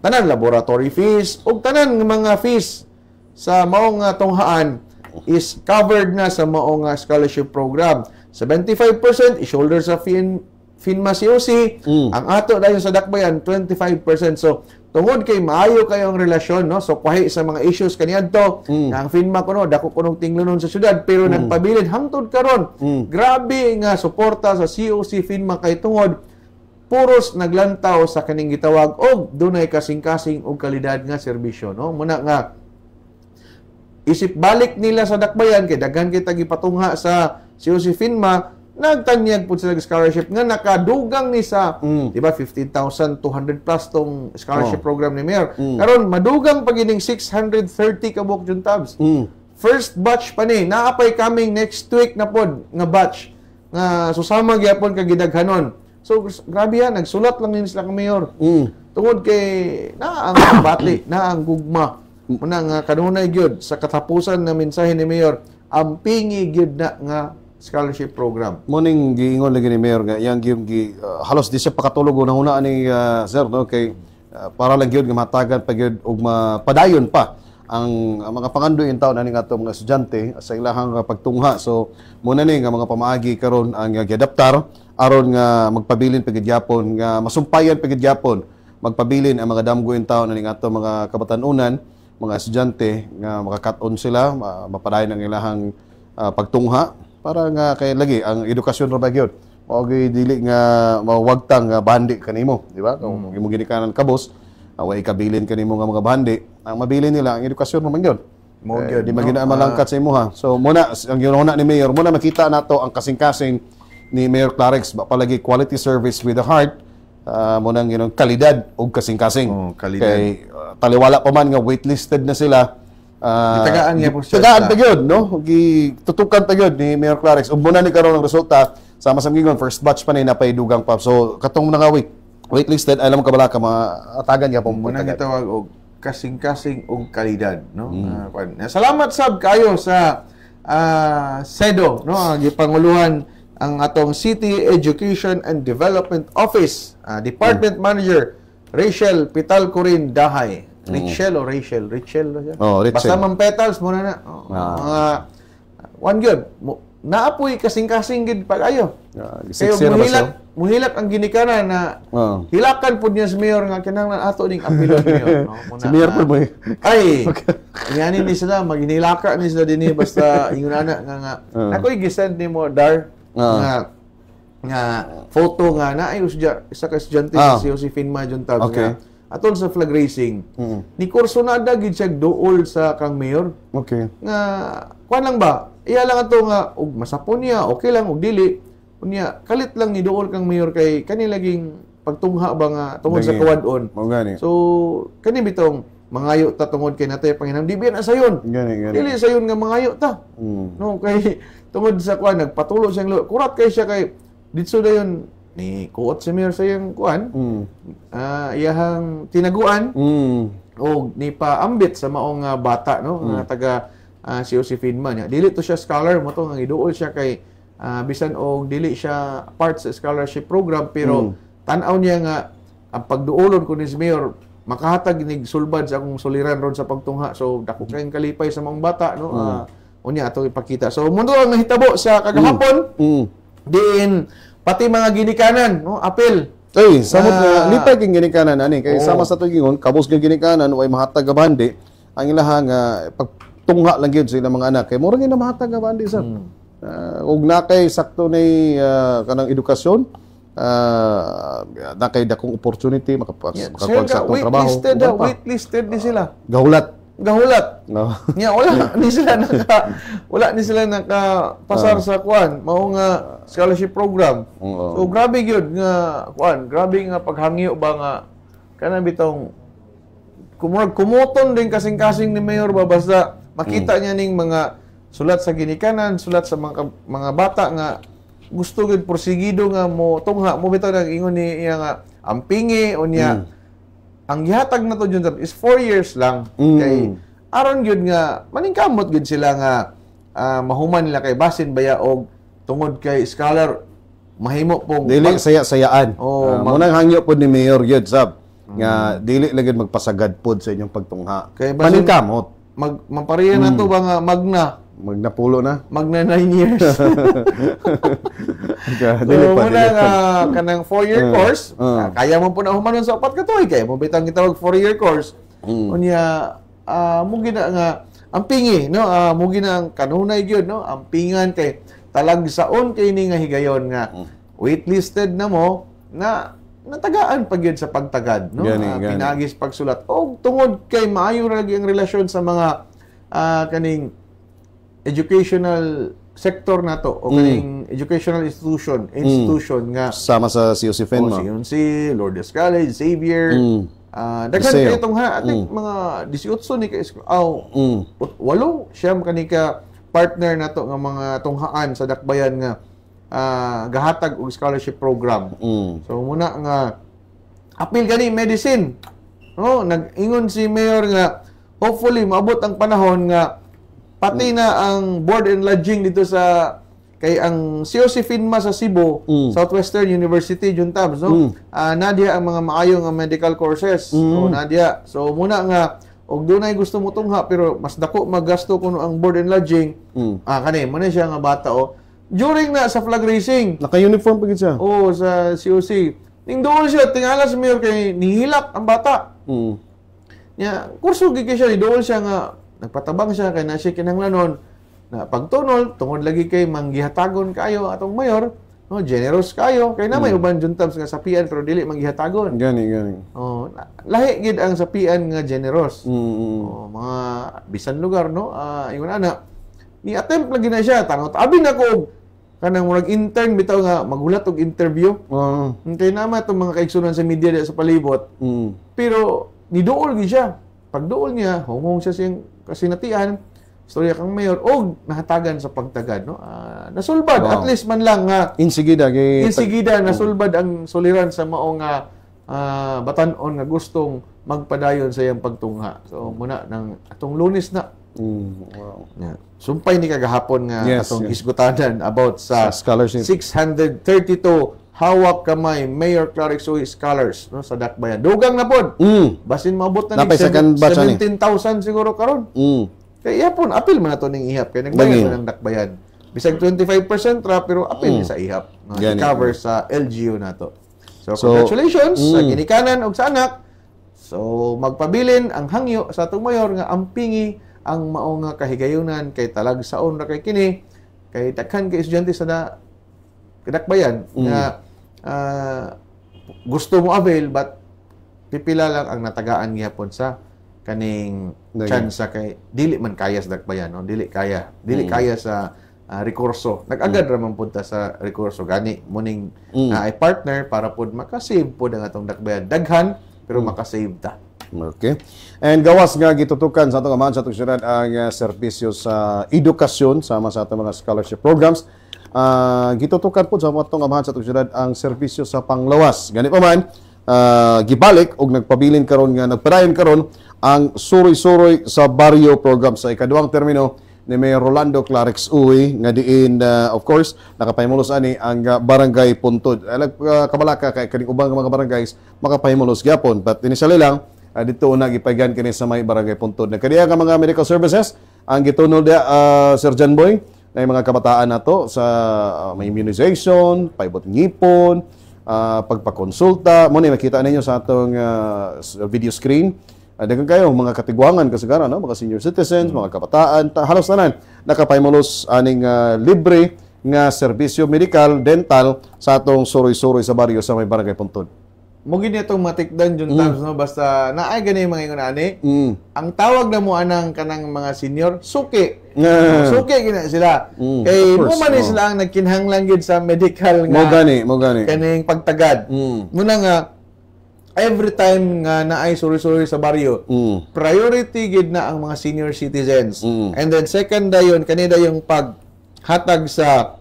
tanan laboratory fees ug tanan nga mga fees sa mao nga tunghaan is covered na sa mao nga scholarship program. 75% i-shoulder sa FINMA COC, ang ato dayon sa dakbayan 25%. So tungod kay maayo kayo ang relasyon, no, so kuhay sa mga issues kaniadto nga ang FINMA kuno dako kunong tinglunon sa syudad pero nagpabilin hangtod karon grabe nga suporta sa COC FINMA kay tungod puros naglantaw sa kaning gitawag og dunay kasing-kasing og kalidad nga serbisyo, no. Muna nga isip balik nila sa dakbayan kay daghan kita gipatungha sa COC FINMA nagtanyag po sila scholarship nga nakadugang ni sa di ba 15,200 plus tong scholarship program ni Mayor. Karon madugang pa gining 630 kabuk Jun Tabs. First batch pa ni naapay coming next week na pod nga batch nga susama gyapon kag gidaghanon. So grabe yan, nagsulat lang din sila ka mayor. Tungod kay na ang bati, na ang gugma. Muna nga kanunay gyud sa katapusan na mensahe ni mayor, ang pingi gyud na nga scholarship program. Muning giingon lagi ni Mayor nga yang halos di siya pakatulog na huna ni sir no kay para lang gyud nga matagan pa gyud og mapadayon pa ang mga pangandoy in taon ani nga ato mga estudyante sa ilahang pagtungha. So muna ni nga mga pamaagi karon ang giadaptar aron nga magpabilin pagid gyapon nga masumpayan pagid gyapon magpabilin ang mga damgo in taon ani nga ato mga kabatan-unan mga estudyante nga makakat-on sila mapadayon ang ilahang pagtungha para nga kay lagi ang edukasyon ra ba gyud mao dili nga mawagtang bandi kanimo di ba kung imo ginikanan kabos way kabilin kanimo nga mga bandi ang mabilin nila ang edukasyon mo man gyud Mo gyud di magina malangkat sa imuha. So muna ang ginuna ni Mayor muna makita nato ang kasing-kasing ni Mayor Clarex ba palagi quality service with the heart muna ang ginung kalidad ug kasing-kasing kalidad. kay taliwala pa man nga waitlisted na sila Tagaan niya po siya. Tagaan pa yun, no? Tutukan pa yun ni Mayor Clarex. Umuna ni karon ng resulta, sama sa ngingon, first batch pa na napaidugang pa. So, katong mga waitlisted, alam mo ka bala ka, atagan niya pong muna gitawag og kasing-kasing og kalidad, no? Salamat sab kayo sa SEDO, no? Ang gipanguluhan ang atong City Education and Development Office, Department Manager Rachel Pitalcorin Dahay. Rachel o Rachel? Rachel na siya. Oh, Rachel. Basta mang petals muna na. One good. Naapoy kasing-kasing gid pag-ayo. Kaya muhilak ang ginikanan na hilakan po niya si Mayor nga kinahanglan ato ning apilon niyo. Si Mayor po mo. Ay, nganin ni sila, maginilaka ni sila dinhi basta ingon ana nga ako'y gisend ni mo Dar nga photo nga na ay isa ka estudyante si Josephine Majontab nga atol sa flag racing. Ni kurso na gid siya duol sa kang mayor. Okay. Nga kuan lang ba? Iya lang ato nga ug masapon niya, okay lang ug dili. Unya kalit lang ni duol kang mayor kay kani laging pagtungha ba nga tungod sa kuwadon. So kani bitong mangayo ta tungod kay natay Panginoon di biyan sayon. Gani. Dili sayon nga mangayo ta. No kay tungod sa kuan nagpatulo siyang kurat kay siya kay ditso dayon ni kuot si Mayor sa iyang kuan iyahang tinaguan o ni paambit sa maong bata no nga taga si Josephine man dili to siya scholar mo to nga iduol siya kay bisan og dili siya part sa scholarship program pero tan-aw niya nga ang pagduolon ko ni si Mayor makahatag nig sulbad sa akong suliran ron sa pagtungha so dako kayong kalipay sa maong bata no unya ato ipakita so mundo ang nahitabo sa kagahapon diin pati mga ginikanan, no? Apel. Ay, samot nga lipay king ginikanan ani kay sama sa tugingon kabos king ginikanan way mahatag nga bandi ang ilahang pagtungha lang gyud sa ilang mga anak kay mura gyud na mahatag nga bandi sa ug nakay sakto ni kanang edukasyon nakay dakong opportunity makakuha sa akong trabaho. Waitlisted ni sila. Gahulat. No. Wala ni sila nakapasar sa kuan mao nga scholarship program. So grabe gyud nga kuan, grabe nga paghangyo ba nga kana bitong kumuton din kasing-kasing ni Mayor ba basta makita niya ning mga sulat sa ginikanan, sulat sa mga bata nga gusto gyud porsigido nga mo tungha mo bitaw nang ingon ni iya nga ampingi unya ang gihatag na to jud is 4 years lang kay aron gyud nga maningkamot gyud sila nga mahuman nila kay basin baya og tungod kay scholar mahimo pong dili saya-sayaan munang hangyo pod ni Mayor gyud sab nga dili lagid magpasagad pod sa inyong pagtungha maningkamot mapareha na to ba nga magnapulo na. Magna 9 years. So, muna nga kanang 4-year course, kaya mo po na humanon sa 4 ka tuig kay mo bitang gitawag 4-year course. Unya mo gina nga ang pingi no, mo gina ang kanunay gyud no, ang pingan kay talagsaon kay ni nga higayon nga waitlisted na mo na natagaan pag yun sa pagtagad no. Pinagis pagsulat o tungod kay maayo ra ang relasyon sa mga kaning educational sector nato o kaning educational institution nga sama sa si Josephine mo. Si Lourdes College, Xavier, daghan kay tungha ating mga 18 ni ka walo siyam kani ka partner nato nga mga tunghaan sa dakbayan nga gahatag og scholarship program. So muna nga apil gani medicine. No, nag-ingon si Mayor nga hopefully maabot ang panahon nga pati na ang board and lodging dito sa kay ang COC Finma sa Cebu, Southwestern University Juntabs, no? Nadia ang mga maayo nga medical courses. So nadia. So muna nga og dunay gusto mo tungha pero mas dako maggasto kuno ang board and lodging. Kani mo na siya nga bata during na sa flag racing. Naka-uniform pa gid siya. Sa COC. Ning doon siya tingala sa mayor kay nihilak ang bata. Nya kurso gid siya ni doon siya nga nagpatabang siya kay na siya kinahanglanon na pagtunol tungod lagi kay manggihatagon kayo atong mayor, no, generous kayo kay na may uban juntabs nga sapian pero dili manggihatagon. Gani. Lahi gid ang sapian nga generous. Mga bisan lugar, no, ingon ana ni attempt lagi na siya tangot abi na ko kanang murag intern bitaw nga magulat og interview. Kay nama itong mga kaigsunan sa media sa palibot. Pero niduol gid siya. Pagduol niya, hungong siya siyang kasinatian, istorya kang mayor og nahatagan sa pagtagad, no. Nasulbad at least man lang nga insigida nasulbad ang suliran sa maong batan-on nga gustong magpadayon sa iyang pagtungha. So muna nang atong Lunes na. Yeah. Sumpay ni kagahapon nga atong isgutanan about sa scholarship 632 hawak kamay Mayor Clarix Uy scholars, no, sa Dakbayan. Dugang na pod. Basin maabot na ni 17,000 siguro karon. Kaya yapon apil man nato ning ihap kay nagbayad ng Dakbayan. Bisag 25% ra pero apil sa ihap. No, i-cover sa LGU nato. So congratulations sa ginikanan og sa anak. So magpabilin ang hangyo sa atong mayor nga ampingi ang mao nga kahigayunan kay talag saon ra kay kini kay daghan kay estudyante sa Dakbayan nga gusto mo avail but pipila lang ang natagaan gihapon sa kaning chance kay dili man kaya sa Dakbayan, no, dili kaya sa rekurso. Nag-agad ra man punta sa rekurso gani muning ay partner para pud makasave pud ang atong Dakbayan daghan pero makasave ta. Okay. And gawas nga gitutukan sa atong amahan sa atong syudad ang serbisyo sa edukasyon sama sa atong mga scholarship programs. Gitutukan po sa atong amahan sa atong syudad ang serbisyo sa panglawas. Gani pa man gibalik og nagpabilin karon nga nagpadayon karon ang suroy-suroy sa baryo program sa ikaduhang termino ni Mayor Rolando Clarix Uy nga diin of course nakapahimulos ani ang barangay Puntod. Kabalaka kay kaning ubang mga barangays makapahimulos gyapon but initially lang dito una gipaygan kini sa may barangay Puntod. Nagkadiya ka mga medical services ang gitunod Sir John Boy na mga kabataan nato sa may immunization, paibot ngipon, pagpakonsulta. Mo ni makita ninyo sa atong video screen. Daghang kayo mga katigwangan kasagaran, no, mga senior citizens, mga kabataan, halos tanan nakapahimulos aning libre nga serbisyo medikal, dental sa atong suroy-suroy sa baryo sa may barangay Puntod. Mo gini atong matikdan jud no, basta naay gani mga ingon ani. Ang tawag na mo anang kanang mga senior suki. Suki gina sila. Kay mo man sila ang nagkinahanglan gid sa medical nga mo gani kaning pagtagad. Muna nga every time nga naay suri-suri sa baryo, priority gid na ang mga senior citizens. And then second dayon kanida yung paghatag sa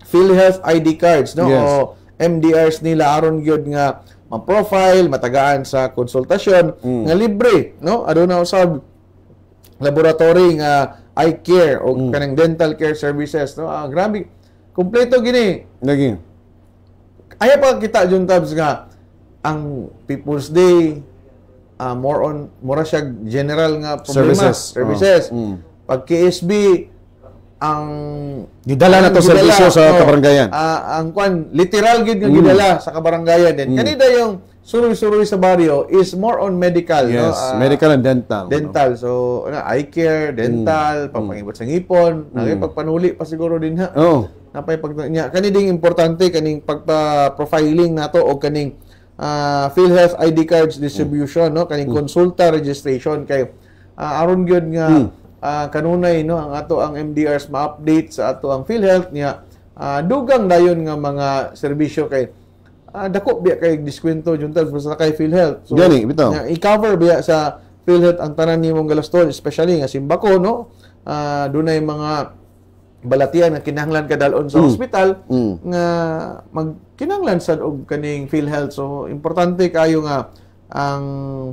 PhilHealth ID cards, no, o MDRs nila aron gyud nga ma-profile, matagaan sa konsultasyon nga libre, no, aduna usab laboratory nga eye care o kanang dental care services, no. Grabe kompleto gini lagi. Aya pa kita juntabs nga ang People's Day mura siya general nga problema services. Pag KSB ang gidala na to serbisyo sa kabarangayan. Ang kwan literal gid nga gidala sa kabarangayan din. Kanida yung suroy-suroy sa baryo is more on medical, no? Medical and dental. Dental. So eye care, dental, pagpangibot sa ngipon, pagpanuli pa siguro din ha. Napay pagnya kaniding importante kaning pagpa-profiling nato o kaning PhilHealth ID cards distribution, no, kaning konsulta registration kay aron gyud nga kanunay, no, ang ato ang MDRs ma-update sa ato ang PhilHealth niya dugang dayon nga mga serbisyo kay dako biya kay diskwento juntas basta kay PhilHealth. So i-cover biya sa PhilHealth ang tanan nimong galaston, especially nga simbako, no, dunay mga balatian nga kinahanglan ka dalon sa hospital nga magkinahanglan sad og kaning PhilHealth. So importante kayo nga ang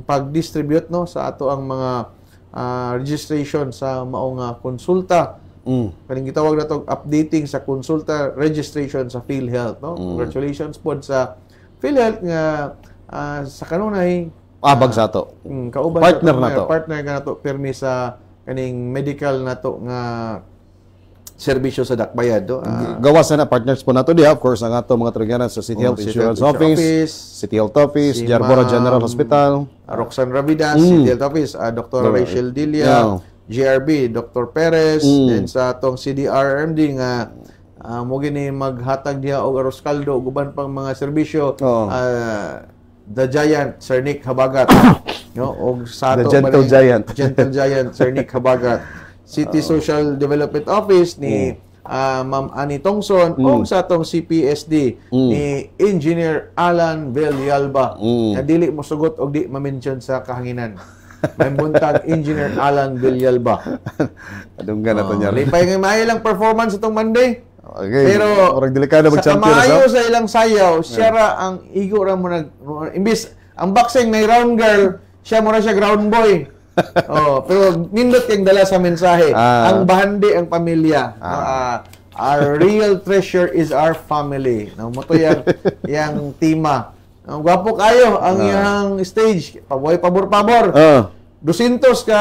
pag-distribute no sa ato ang mga registration sa mao nga konsulta. Kaning gitawag na to updating sa konsulta registration sa PhilHealth no. Congratulations pod sa PhilHealth nga sa kanunay abag sa ato. Kauban Partner sa na to. Partner ka na to permi sa kaning medical na to nga serbisyo sa dakbayan do. Gawas na partners po nato diha, of course, ang ato mga Tariganan sa City Health Insurance Office, City Health Office, si Jarbora Ma'am General Hospital, Roxanne Ravidas, City Health Office, Dr. Rachel Dilia, GRB, Dr. Perez, and sa atong CDRMD nga mo gini maghatag diha og arroz caldo ug uban pang mga serbisyo. The Giant, Sir Nick Habagat. No, og sa The ato Gentle Giant. Gentle Giant, Sir Nick Habagat. City Social Development Office ni Ma'am Annie Tongson o sa atong CPSD ni Engineer Alan Villalba. Na dili mo sugot og di ma-mention sa kahanginan. May buntag Engineer Alan Villalba. Adunggan na to niya. Lipay nga maayo lang performance itong Monday. Okay. Pero orag delikado sa mag-champion kamayo sa ilang sayaw, siya ra ang igo ra mo nag imbis ang boxing may round girl, siya mo ra siya ground boy. Pero nindot yung dala sa mensahe. Ang bahandi ang pamilya. Our real treasure is our family. Mo to yang tema. Ang gwapo kayo ang iyang stage. Paboy pabor-pabor. 200 ka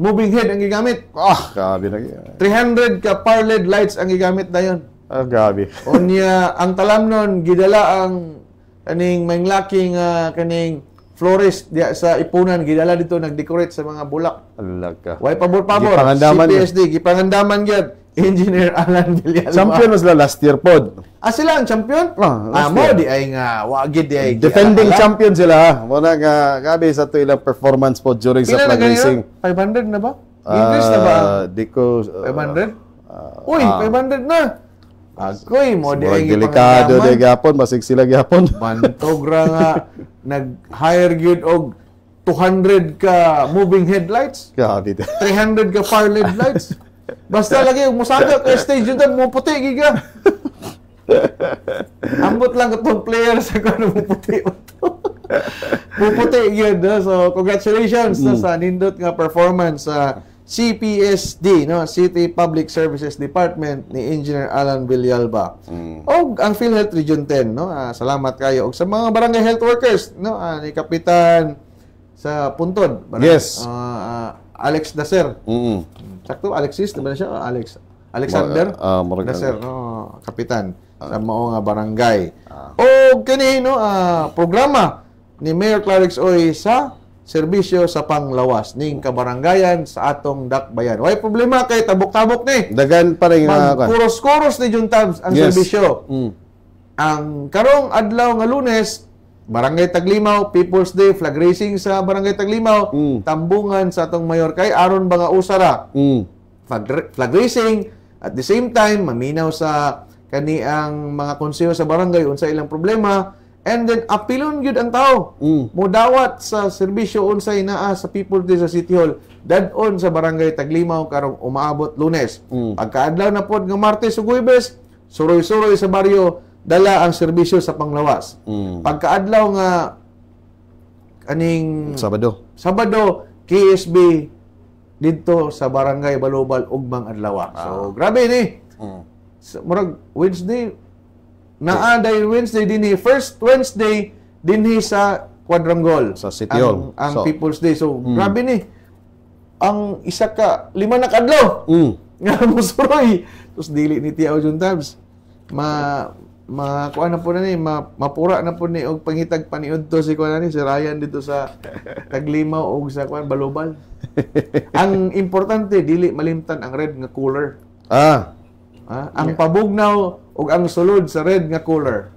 moving head ang gigamit. Grabe na. 300 ka par LED lights ang gigamit dayon. Grabe. Unya ang talamnon gidala ang kaning manglaking kaning florist diya sa Ipunan gidala dito nag-decorate sa mga bulak. Alag ka. Way pabor-pabor. Gipangandaman CPSD gipangandaman gyud. Engineer Alan Villalba. Champion was la last year pod. Sila ang champion? Last Mo year. di ay nga wagid di ay Defending champion sila. Muna nga gabi sa to ilang performance pod during sa Pila na flag racing. 500 na ba? Increase na ba? Di ko 500? Uy, 500 na. Agoy mo di ay delikado di gapon basig sila gapon. Bantog ra nga nag-hire gyud og 200 ka moving headlights. Grabe. 300 ka far LED lights. Basta lagi musaga ka stage yun mo puti giga. Ambot lang katong player sa kuno mo puti. Puputi yun. So congratulations sa nindot nga performance sa CPSD, no, City Public Services Department ni Engineer Alan Villalba. Og ang PhilHealth Region 10, no. Salamat kayo og sa mga barangay health workers, no, ni Kapitan sa Puntod. Yes. Alex Daser. Sakto Alexis, diba na siya? Alexander Daser, no, Kapitan sa mao nga barangay. Og kani no, programa ni Mayor Clarix Oy sa serbisyo sa panglawas ning kabarangayan sa atong dakbayan. Way problema kay tabok-tabok ni. Dagan pa rin Kuros-kuros ni Juntabs ang serbisyo. Ang karong adlaw nga Lunes, Barangay Taglimaw, People's Day, flag racing sa Barangay Taglimaw, tambungan sa atong mayor kay aron ba nga usara. Flag racing at the same time maminaw sa kani ang mga konseho sa barangay unsa ilang problema. And then, apilon yun ang tao. Mudawat sa serbisyo unsay naa sa People's Day sa City Hall. Dadon sa Barangay Taglimaw karong umaabot Lunes. Pagkaadlaw na pod nga Martes ug Huwebes, suroy-suroy sa baryo, dala ang serbisyo sa panglawas. Pagkaadlaw nga aning Sabado, KSB dito sa Barangay Balubal ugmang adlaw. So, grabe ni. Murag Wednesday, naaday Wednesday dinhi, first Wednesday dinhi sa Quadrangle sa City Hall ang People's Day. So grabe ni ang isa ka 5 na kadlaw nga musuroy tus dili ni Tiaw Juntabs kuan na po na ni mapura na po ni og pangitag paniud to si kuan ni si Ryan dito sa Taglimaw og sa kuan Balubal. Ang importante dili malimtan ang red nga cooler. Ang pabugnaw ug ang sulod sa red nga cooler.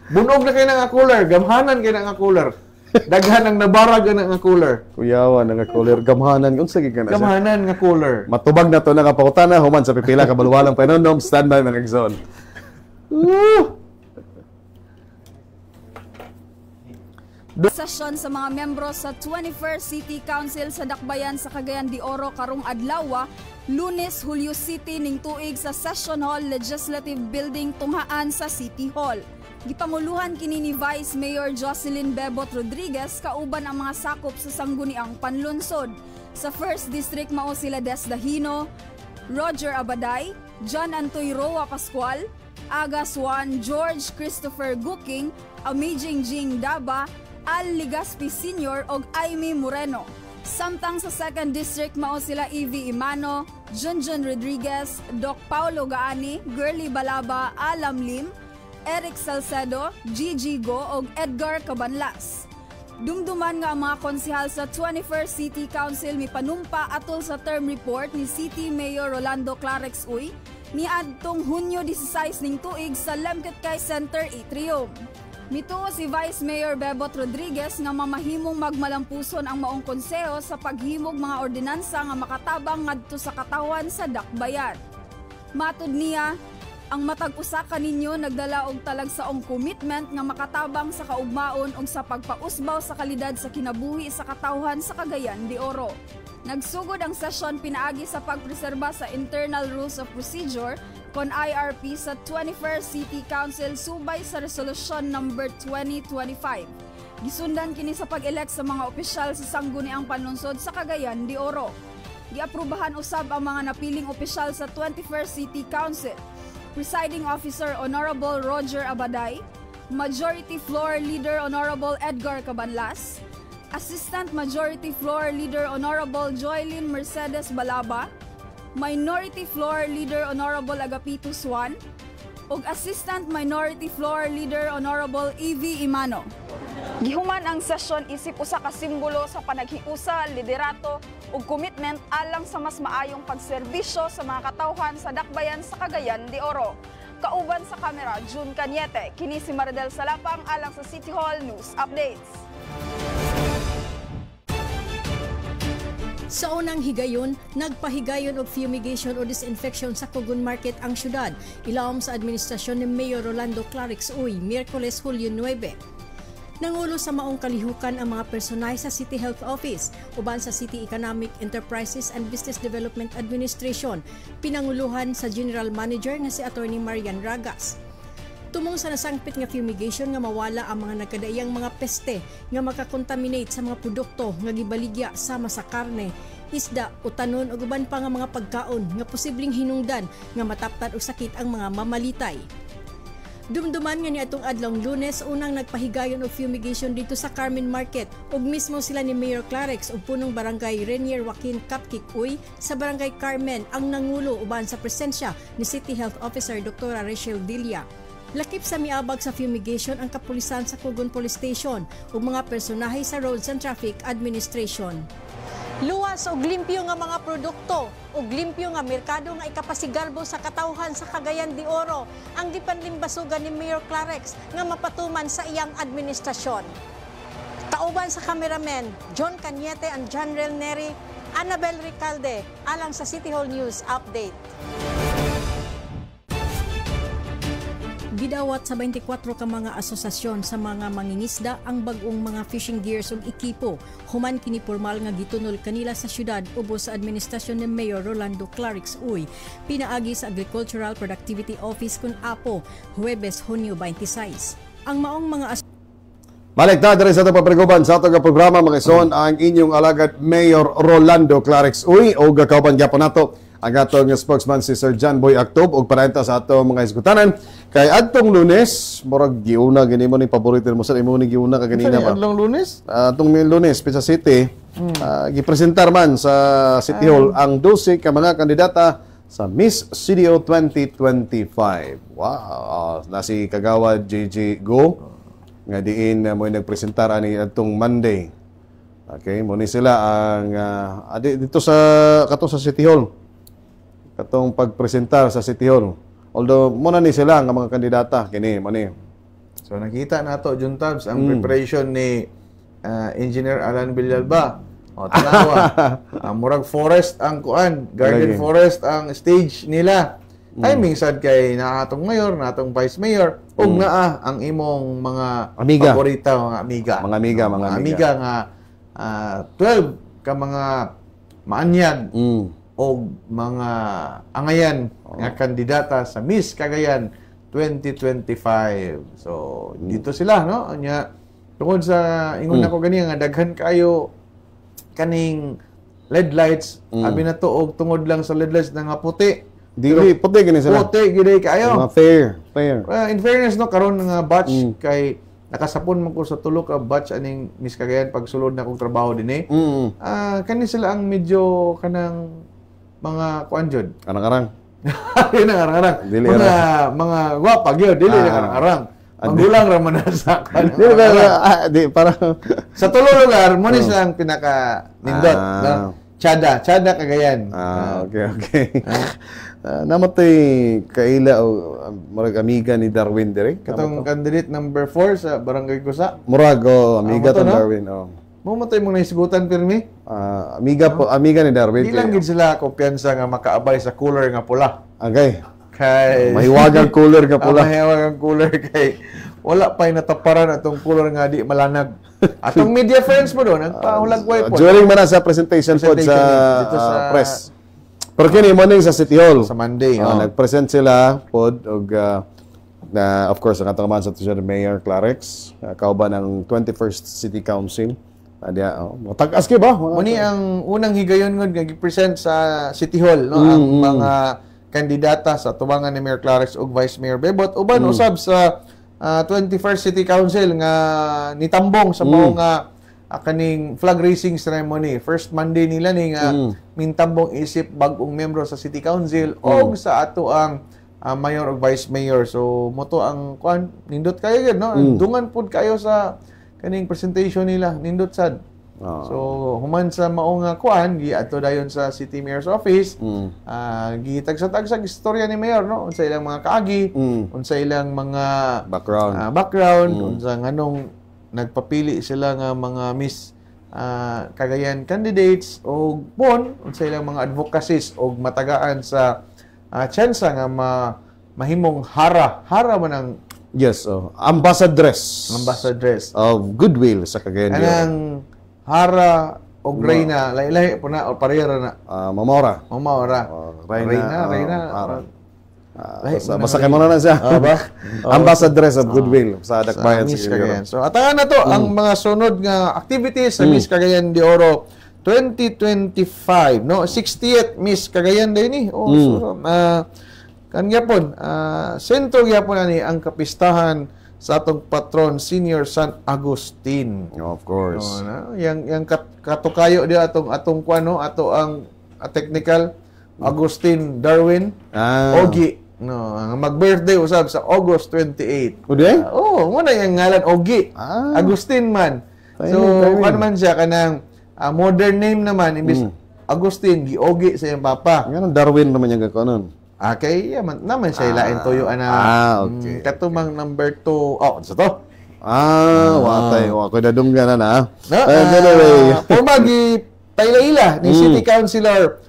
Bunog na kay nga cooler, gamhanan kay nga cooler. Daghan ang nabarag na nga cooler. Kuyawan nga cooler, gamhanan unsa gyud kana siya? Gamhanan nga cooler. Matubag na to na kapakutana human sa pipila ka balwalang panonom standby man ang zone. Session sa mga miyembro sa 21st City Council sa Dakbayan sa Cagayan de Oro karong adlaw Lunes, Hulyo City ning tuig sa Session Hall Legislative Building tunghaan sa City Hall. Gipanguluhan kini ni Vice Mayor Jocelyn Bebot Rodriguez kauban ang mga sakop sa sangguniang panlunsod. Sa 1st District mao sila Des Dahino, Roger Abaday, John Antoy Roa Pascual, Aga Swan, George Christopher Guking, Amijing Jing Daba, Al Ligaspi Sr. ug Aimee Moreno. Samtang sa 2nd District mao sila Evie Imano, Junjun Rodriguez, Doc Paulo Gaani, Girly Balaba, Alam Lim, Eric Salcedo, Gigi Go ug Edgar Cabanlas. Dumduman nga ang mga konsehal sa 21st City Council mipanumpa atol sa term report ni City Mayor Rolando Clarex Uy niadtong Hunyo 16 ning tuig sa Lemketkay Center Atrium. Mituo si Vice Mayor Bebot Rodriguez nga mamahimong magmalampuson ang maong konseho sa paghimog mga ordinansa nga makatabang ngadto sa katawan sa dakbayan. Matud niya, ang matag usa kaninyo nagdala og talagsaong commitment nga makatabang sa kaugmaon ug sa pagpausbaw sa kalidad sa kinabuhi sa katawhan sa Cagayan de Oro. Nagsugod ang sesyon pinaagi sa pagpreserba sa Internal Rules of Procedure kon IRP sa 21st City Council subay sa Resolution number 2025. Gisundan kini sa pag-elect sa mga opisyal sa sangguniang panlungsod sa Cagayan de Oro. Giaprubahan usab ang mga napiling opisyal sa 21st City Council. Presiding Officer Honorable Roger Abaday, Majority Floor Leader Honorable Edgar Cabanlas, Assistant Majority Floor Leader Honorable Joylyn Mercedes Balaba, Minority Floor Leader Honorable Agapito Swan, ug Assistant Minority Floor Leader Honorable Evie Imano. Gihuman ang sesyon isip usa ka simbolo sa panaghiusa, liderato ug commitment alang sa mas maayong pagserbisyo sa mga katawhan sa dakbayan sa Cagayan de Oro. Kauban sa kamera, June Cañete, kini si Maridel Salapang alang sa City Hall News Updates. Sa unang higayon, nagpahigayon og fumigation o disinfection sa Cogon Market ang syudad, ilawom sa administrasyon ni Mayor Rolando Clarex Uy, Miyerkules, Hulyo 9. Nangulo sa maong kalihukan ang mga personay sa City Health Office, uban sa City Economic Enterprises and Business Development Administration, pinanguluhan sa General Manager na si Attorney Marian Ragas. Tumong sa nasangpit nga fumigation nga mawala ang mga nagkadaiyang mga peste nga makakontaminate sa mga produkto nga gibaligya sama sa karne, isda, utanon ug uban pa nga mga pagkaon nga posibleng hinungdan nga mataptan og sakit ang mga mamalitay. Dumduman nga niadtong adlong Lunes unang nagpahigayon og fumigation dito sa Carmen Market ug mismo sila ni Mayor Clarex ug punong barangay Renier Joaquin Kapkik Uy sa barangay Carmen ang nangulo uban sa presensya ni City Health Officer Dr. Rachel Dilia. Lakip sa miabag sa fumigation ang kapulisan sa Cogon Police Station ug mga personahe sa Roads and Traffic Administration. Luwas og limpyo nga mga produkto ug limpyo nga merkado nga ikapasigarbo sa katawhan sa Cagayan de Oro ang gipanlimbasugan ni Mayor Clarex nga mapatuman sa iyang administrasyon. Kauban sa cameraman John Cañete and Janrel Neri, Annabel Ricalde alang sa City Hall News Update. Gidawat sa 24 ka mga asosasyon sa mga mangingisda ang bag-ong mga fishing gears ug ekipo human kini formal nga gitunol kanila sa syudad ubos sa administrasyon ni Mayor Rolando Clarex Uy pinaagi sa Agricultural Productivity Office kun APO Huwebes, Hunyo 26. Ang maong mga Balik na diri sa itong papriguban sa itong programa mga ison ang inyong alagad Mayor Rolando Clarex Uy o kauban gyapon nato ang atong spokesman si Sir John Boy Actob ug parenta sa atong mga isgutanan kay adtong Lunes murag giuna gini mo ni paborito mo sa imo ni giuna ka ganina ba adtong Lunes atong Lunes Pizza City gipresentar man sa City Hall ang 12 ka mga kandidata sa Miss CDO 2025. Wow, na si Kagawad JJ Go nga diin mo nagpresentar ani adtong Monday. Okay, mo ni sila ang dito sa sa City Hall. Katong pagpresentar sa City Hall. Although muna ni sila ang mga kandidata kini mo ni. So nakita nato Jun Tabs ang preparation ni Engineer Alan Villalba. O tanawa. Murag forest ang kuan, garden forest ang stage nila. Timing sad kay natong mayor, natong vice mayor, ug naa ang imong mga amiga. Paborita mga amiga. Mga amiga nga 12 ka mga maanyag og mga angayan nga kandidata sa Miss Cagayan 2025. So dito sila, no? Nya tungod sa ingon nako gani nga daghan kayo kaning LED lights, abi na to og tungod lang sa LED lights na nga puti. Dili puti gani sila. Puti gid kayo. Mga fair. In fairness, no, karon nga batch kay nakasapon man ko sa tulo ka batch aning Miss Cagayan pagsulod na kong trabaho din kani sila ang medyo kanang mga kuan jud. Arang-arang. Yun ang arang-arang. Dili Mga gwapa gyud, dili arang-arang. Magulang ra man sa kan. Di para Sa tulo lugar mo ni sila ang pinaka nindot, no? Chada Cagayan. Okay. Namatay kaila o murag amiga ni Darwin dire. Katong candidate number 4 sa Barangay Kusa. Murag amiga to Darwin. Mamatay mo na isgutan pirmi. Amiga ni Darwin. Di lang gid sila kumpiyansa nga makaabay sa cooler nga pula. Okay. Kay mahiwagang cooler nga pula. Mahiwagang cooler kay wala pa'y nataparan atong cooler nga di malanag. Atong media friends mo doon, nagpahulagway po. During man sa presentation po Dito sa press. Pero kini morning sa City Hall. Sa Monday. Nag-present sila pod og na of course ang atong man sa Mayor Clarex, kauban ng 21st City Council. Matag-as ba? Muni ang unang higayon nga gi-present sa City Hall, no, ang mga kandidata sa tubangan ni Mayor Clarex ug Vice Mayor Bebot uban usab sa 21st City Council nga nitambong sa mao nga kaning flag raising ceremony. First Monday nila ni nga mintambong isip bag-ong membro sa City Council og sa ato ang Mayor ug Vice Mayor. So moto ang kuan nindot kayo gid, no? Dungan pud kayo sa kaning presentation nila, nindot sad. So human sa mao nga kuan gi adto dayon sa City Mayor's Office, gitagsa-tagsag istorya ni Mayor, no, unsa ilang mga kaagi, unsa ilang mga background, unsa nganong nagpapili sila nga mga Miss Cagayan candidates o bon unsa ilang mga advocacies og matagaan sa tsansa nga mahimong hara man ang ambassadress of goodwill sa Cagayan. Anang hara og reyna lahi-lahi po na o parehara na. Mamora. Reyna. Basta kay mo na siya. Ambassadress of goodwill sa Dakbayan sa Cagayan. So atagan na to ang mga sunod nga activities sa Miss Cagayan de Oro 2025, no, 60th Miss Cagayan din ni. Kan gyapon sentro gyapon ani ang kapistahan sa atong patron Senior San Agustin. Of course. Yang katukayo di atong kuano ato ang technical Agustin Darwin Ogi, no, mag-birthday usab sa August 28. Uday? Mo na yung ngalan Ogi. Agustin man. So kan man siya kanang modern name naman imbis Agustin Ogi sa iyang papa. Ngano Darwin naman yung gakanon. Okay, naman siya ilain toyo ana. Okay. Katumang number 2. Sa to. Watay. Ko dadunggan na. Anyway, pumagi pailaila ni City Councilor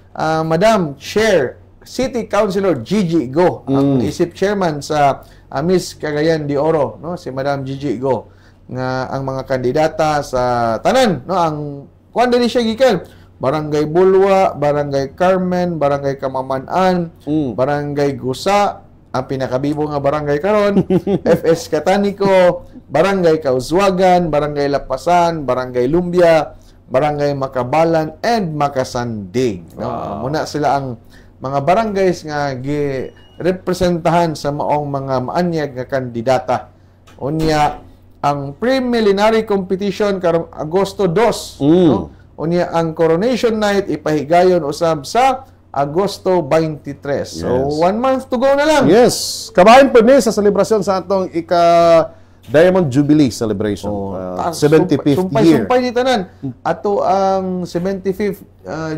Madam Chair City Councilor Gigi Go, ang isip chairman sa Miss Cagayan de Oro, no, si Madam Gigi Go, nga ang mga kandidata sa tanan, no, ang kuan din siya gikan Barangay Bulwa, Barangay Carmen, Barangay Kamamanan, Barangay Gusa, ang pinakabibo nga barangay karon, FS Catanico, Barangay Kauswagan, Barangay Lapasan, Barangay Lumbia, Barangay Makabalan, and Makasandig. No? Muna sila ang mga barangays nga gi-representahan sa maong mga maanyag nga kandidata. Unya, ang preliminary competition karong Agosto 2, no? Unya ang coronation night ipahigayon usab sa Agosto 23. So 1 month to go na lang. Yes. Kabahin po ni sa selebrasyon sa atong Diamond Jubilee celebration. 75th year. Sumpay ni tanan. Ato ang 75th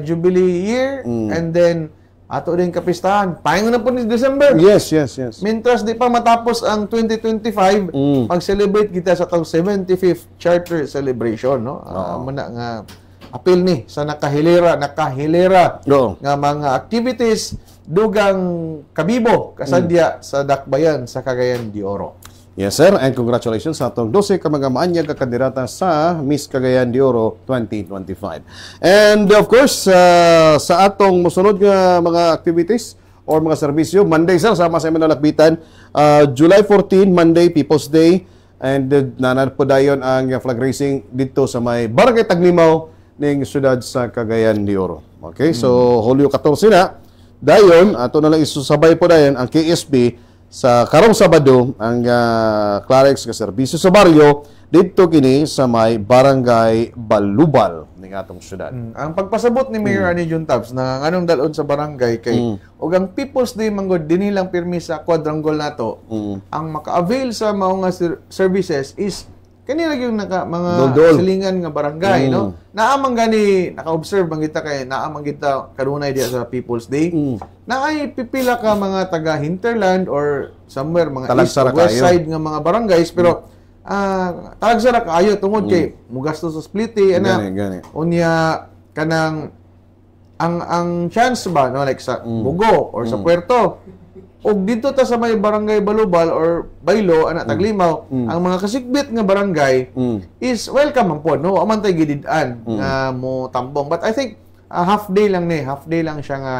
Jubilee year and then ato din kapistahan. Pahingo na po ni December. Yes. Mintras di pa matapos ang 2025, mag-celebrate kita sa atong 75th charter celebration, no? Muna nga apil ni sa nakahilera nga mga activities dugang kabibo kasadya sa Dakbayan sa Cagayan de Oro. Yes, sir. And congratulations sa atong 12 ka mga maanyag ka kandidata sa Miss Cagayan de Oro 2025. And of course, sa atong musunod nga mga activities or mga serbisyo, Monday, sir, sama sa Manalapitan, July 14, Monday, People's Day, and nanad po dayon ang flag racing dito sa may Barangay Taglimaw ning siyudad sa Cagayan de Oro. Okay, so Hulyo 14 na, dayon, ato na lang isusabay po dayon ang KSB sa karong Sabado ang Clarex nga serbisyo sa baryo dito kini sa may Barangay Balubal ning atong syudad. Ang pagpasabot ni Mayor Ani Jun Tabs na nganong dalon sa barangay kay ug ang People's Day manggod dinhi lang pirmi sa quadrangle nato. Ang maka-avail sa mao nga services is kani ra yung mga silingan nga barangay, no? Naamang gani naka-observe bang kita kay naamang kita kanunay diha sa People's Day. Naay pipila ka mga taga hinterland or somewhere mga east or west side nga mga barangays pero talagsara kaayo tungod kay mugasto sa spliti ana. Unya kanang ang chance ba no like sa Bugo or sa Puerto og dito ta sa may Barangay Balubal or Baylo ana Taglimaw ang mga kasikbit nga barangay is welcome man pod no aman tay gidid-an nga mo tambong but I think half day lang siya nga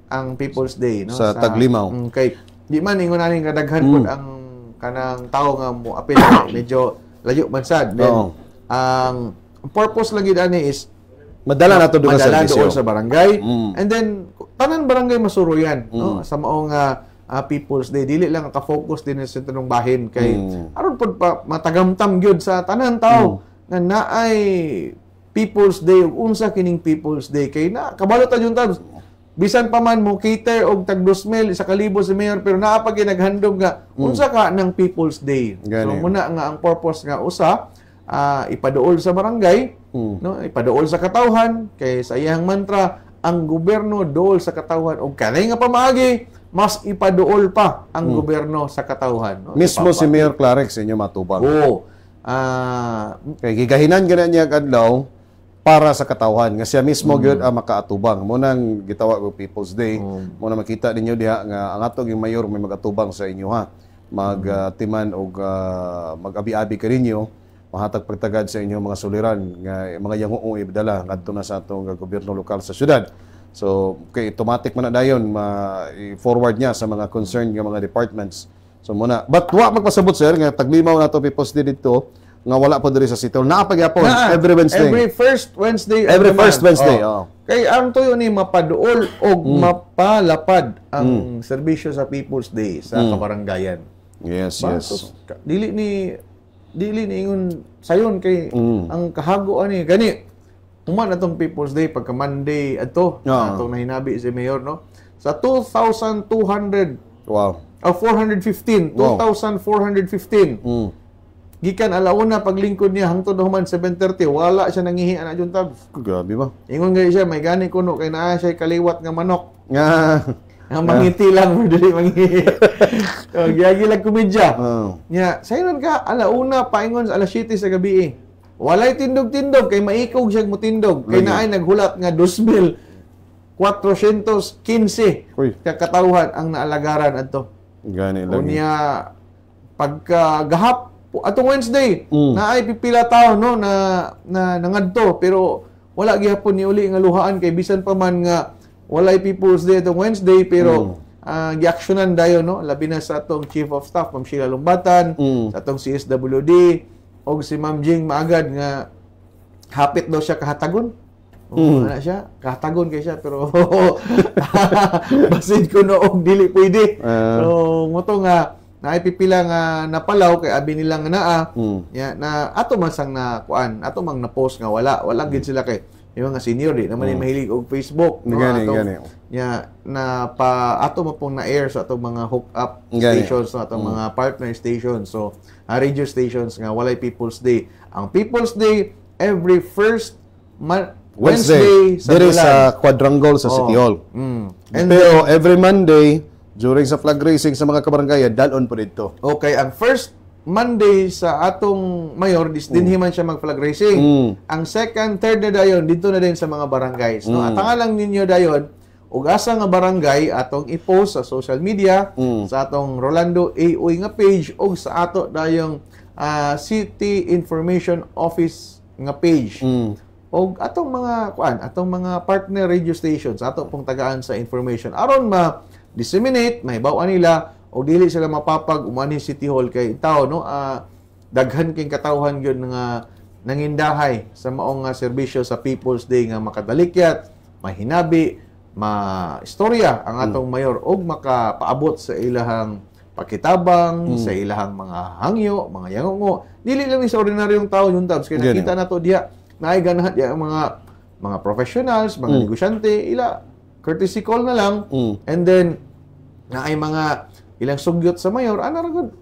ang People's Day no sa Taglimaw kay di man ingon ani kadaghan pod ang kanang tawo nga mo apil medyo layo man sad then ang purpose lang gid ani is madala nato doon sa barangay and then tanan barangay masuruyan no sa maong People's Day dili lang ka-focus din sa tanong bahin kay aron pod pa matagamtam gyud sa tanan tawo nga naay People's Day ug unsa kining People's Day kay na kabalo ta jud tabs bisan pa man mo cater og tag 2,000 sa kalibo si mayor pero naa pa ginaghandom nga unsa ka ng People's Day. So muna nga ang purpose nga usa ipaduol sa barangay no ipaduol sa katawhan kay sa iyang mantra ang gobyerno duol sa katawhan og kanay nga pamaagi mas ipaduol pa ang gobyerno sa katawhan no? Mismo si Mayor Clarex inyo matubang. Kay gigahinan gana niya kadlaw para sa katawhan nga siya mismo gyud ang makaatubang mo nang gitawag og People's Day mo na makita ninyo diha nga ang atong mayor may magatubang sa inyo ha magtiman og mag-abi-abi kaninyo mahatag pagtagad sa inyong mga suliran nga mga yanguong ibdala ngadto na sa atong gobyerno lokal sa syudad. So kay automatic man na dayon ma-forward niya sa mga concerned nga mga departments. So muna but wa magpasabot sir nga Taglimaw nato People's Day dito nga wala pa diri sa City Hall. Napagyapon every Wednesday. Every first Wednesday. Kay ang tuyo ni mapaduol og mapalapad ang serbisyo sa People's Day sa kabarangayan. Yes. Dili ni ingon sayon kay ang kahago ani gani human atong People's Day pagka Monday adto atong nahinabi si Mayor no sa 2,200 415 2,415 gikan alauna paglingkod niya hangtod human 7:30 wala siya nangihi ana jud tabs. Grabe ba? Ingon gani siya may gani kuno kay naa siya kaliwat nga manok. Ang mangiti lang mo dili mangihi. Giyagi lang komedya. Nya saynon ka alauna paingon sa alas 7 sa gabi. Walay tindog-tindog kay maikog siya mo tindog kay naay naghulat nga 2,415 ka katawhan ang naalagaran adto. Gani lang. Unya pagka gahap atong Wednesday naay pipila tawo no na nangadto pero wala gihapon ni uli nga luhaan kay bisan pa man nga walay People's Day atong Wednesday pero giaksyonan dayon no labi na sa atong Chief of Staff Ma'am Sheila Lumbatan sa atong CSWD og si Ma'am Jing Maagad nga hapit daw siya kahatagon. Ana siya kahatagon kay siya pero basid ko no og dili pwede. So moto nga naay pipila nga napalaw kay abi nila nga naa na ato man sang na kuan ato mang na-post nga wala gid sila kay yung mga senior di naman mahilig og Facebook no gani na pa ato mo pong na-air sa atong mga hook up stations no atong mga partner stations so radio stations nga walay People's Day ang People's Day every first Wednesday sa quadrangle sa City Hall pero every Monday during sa flag racing sa mga kabarangay, dalon po dito. Okay, ang first Monday sa atong mayor, dinhi man siya mag-flag racing. Ang second, third na dayon, dito na din sa mga barangays. No? At lang ninyo dayon, ug asa nga barangay atong i-post sa social media, sa atong Rolando A. Uy nga page ug sa ato dayong City Information Office nga page. O atong mga partner radio stations ato pong tagaan sa information aron ma-disseminate, mahibaw nila o dili sila mapapag umani City Hall kay tao no daghan king katawhan gyud nga nangindahay sa maong serbisyo sa People's Day nga makadalikyat, mahinabi, ma-istorya ang atong mayor og makapaabot sa ilahang pakitabang, sa ilahang mga hangyo, mga yangongo. Dili lang sa ordinaryong tao yung tabs kay nakita nato diha naay ganahan diha mga professionals, mga negosyante, ila courtesy call na lang and then naay mga ilang sugyot sa mayor ana ra gud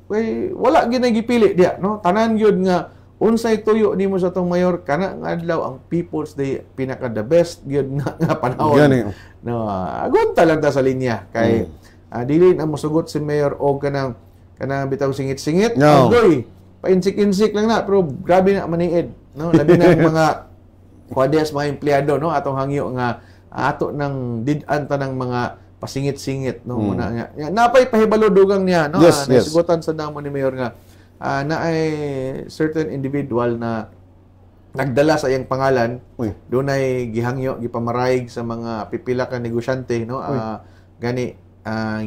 wala ginay gipili diha no tanan gyud nga unsay tuyo nimo sa tong mayor kana nga adlaw ang People's Day pinaka the best gyud nga panahon no agunta lang ta sa linya kay dili na mosugot si mayor og kanang bitaw singit-singit agoy painsik-insik lang na pero grabe na maniid no labi na mga kuadres mga empleyado no atong hangyo nga ato nang did-an tanang mga pasingit-singit no muna nga napay pahibalo dugang niya no nasigutan sa damo ni mayor nga na ay certain individual na nagdala sa iyang pangalan doon ay gihangyo gipamarayig sa mga pipila ka negosyante no gani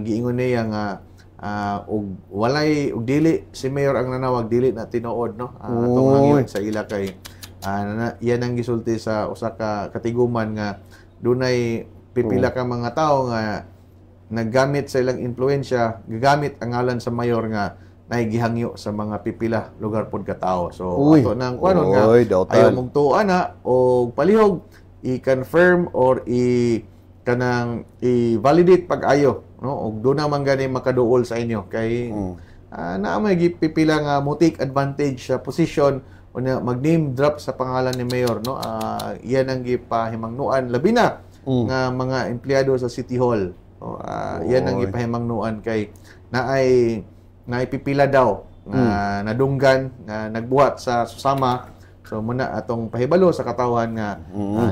giingon niya nga og walay og dili si mayor ang nanawag dili na tinuod no atong hangyo sa ila kay yan ang gisulti sa usa ka katiguman nga dunay pipila ka mga tao nga naggamit sa ilang impluwensya gagamit ang ngalan sa mayor nga naigihangyo sa mga pipila lugar pod ka tao so ato nang kuanon nga ayaw mong tuan na o palihog i-confirm or i-validate pag-ayo no og do naman gani makaduol sa inyo kay naa may gipipila nga mo take advantage sa position o mag-name drop sa pangalan ni mayor no yan ang gipahimangnuan labi na nga mga empleyado sa City Hall yan ang gipahimangnuan kay naipipila daw nga nadunggan nga nagbuhat sa susama so muna atong pahibalo sa katawhan nga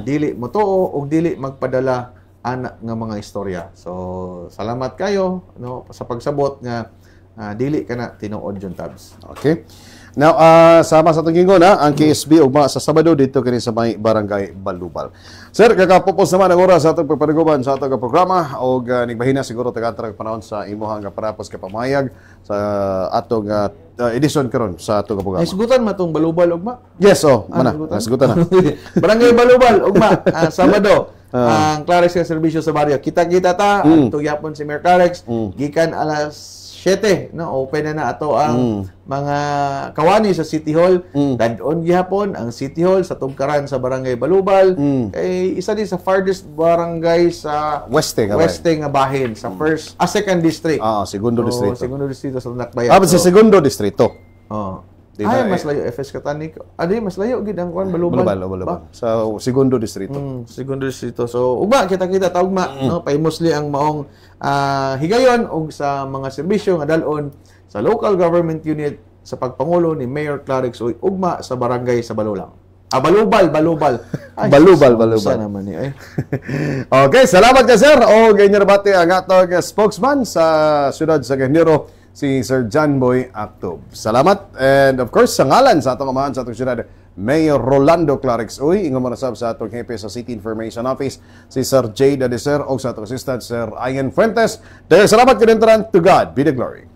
dili mo tuo og dili magpadala anak nga mga istorya so salamat kayo no sa pagsabot nga dili kana tinuod jud tabs. Okay. Now, sama sa itong gingon, ang KSB ugma sa Sabado dito kini sa may Barangay Balubal. Sir, kakapupos naman ang oras sa itong pagpanuguban sa itong programa o nagbahina siguro taga-antarag panahon sa imuhang parapos ka pamayag sa atong edisyon karon sa itong programa. Nasigutan mo itong Balubal, ugma? Yes, nasigutan na. Barangay Balubal, ugma, Sabado. Ang Clarex nga serbisyo sa baryo. Kita-kita ta, ang tugyapon si Mayor Clarex, gikan alas 7 no open na ato ang mga kawani sa City Hall dadon gihapon ang City Hall sa tugkaran sa Barangay Balubal kay isa din sa farthest barangay sa weste nga bahin sa second district segundo distrito segundo distrito sa Nakbayan sa segundo distrito ay mas layo FS Katanik mas layo gid ang kuan Balubal sa segundo distrito segundo distrito so ugma kita taugma no pahimosli ang maong higayon og sa mga serbisyo nga dalon sa local government unit sa pagpangulo ni Mayor Clarex Uy ugma sa barangay sa Balulang. Balubal. Ay, Balubal. Sana naman ni Okay, salamat ka sir. O ganyan bati ang atong spokesman sa siyudad sa Genero si Sir John Boy Actob. Salamat and of course sa ngalan sa atong amahan sa atong siyudad Mayor Rolando Clarex Uy, ingon mo nasab sa atong hepe sa City Information Office, si Sir Jay Dadeser o sa atong assistant, Sir Ian Fuentes. Dahil salamat kinentaran, to God be the glory.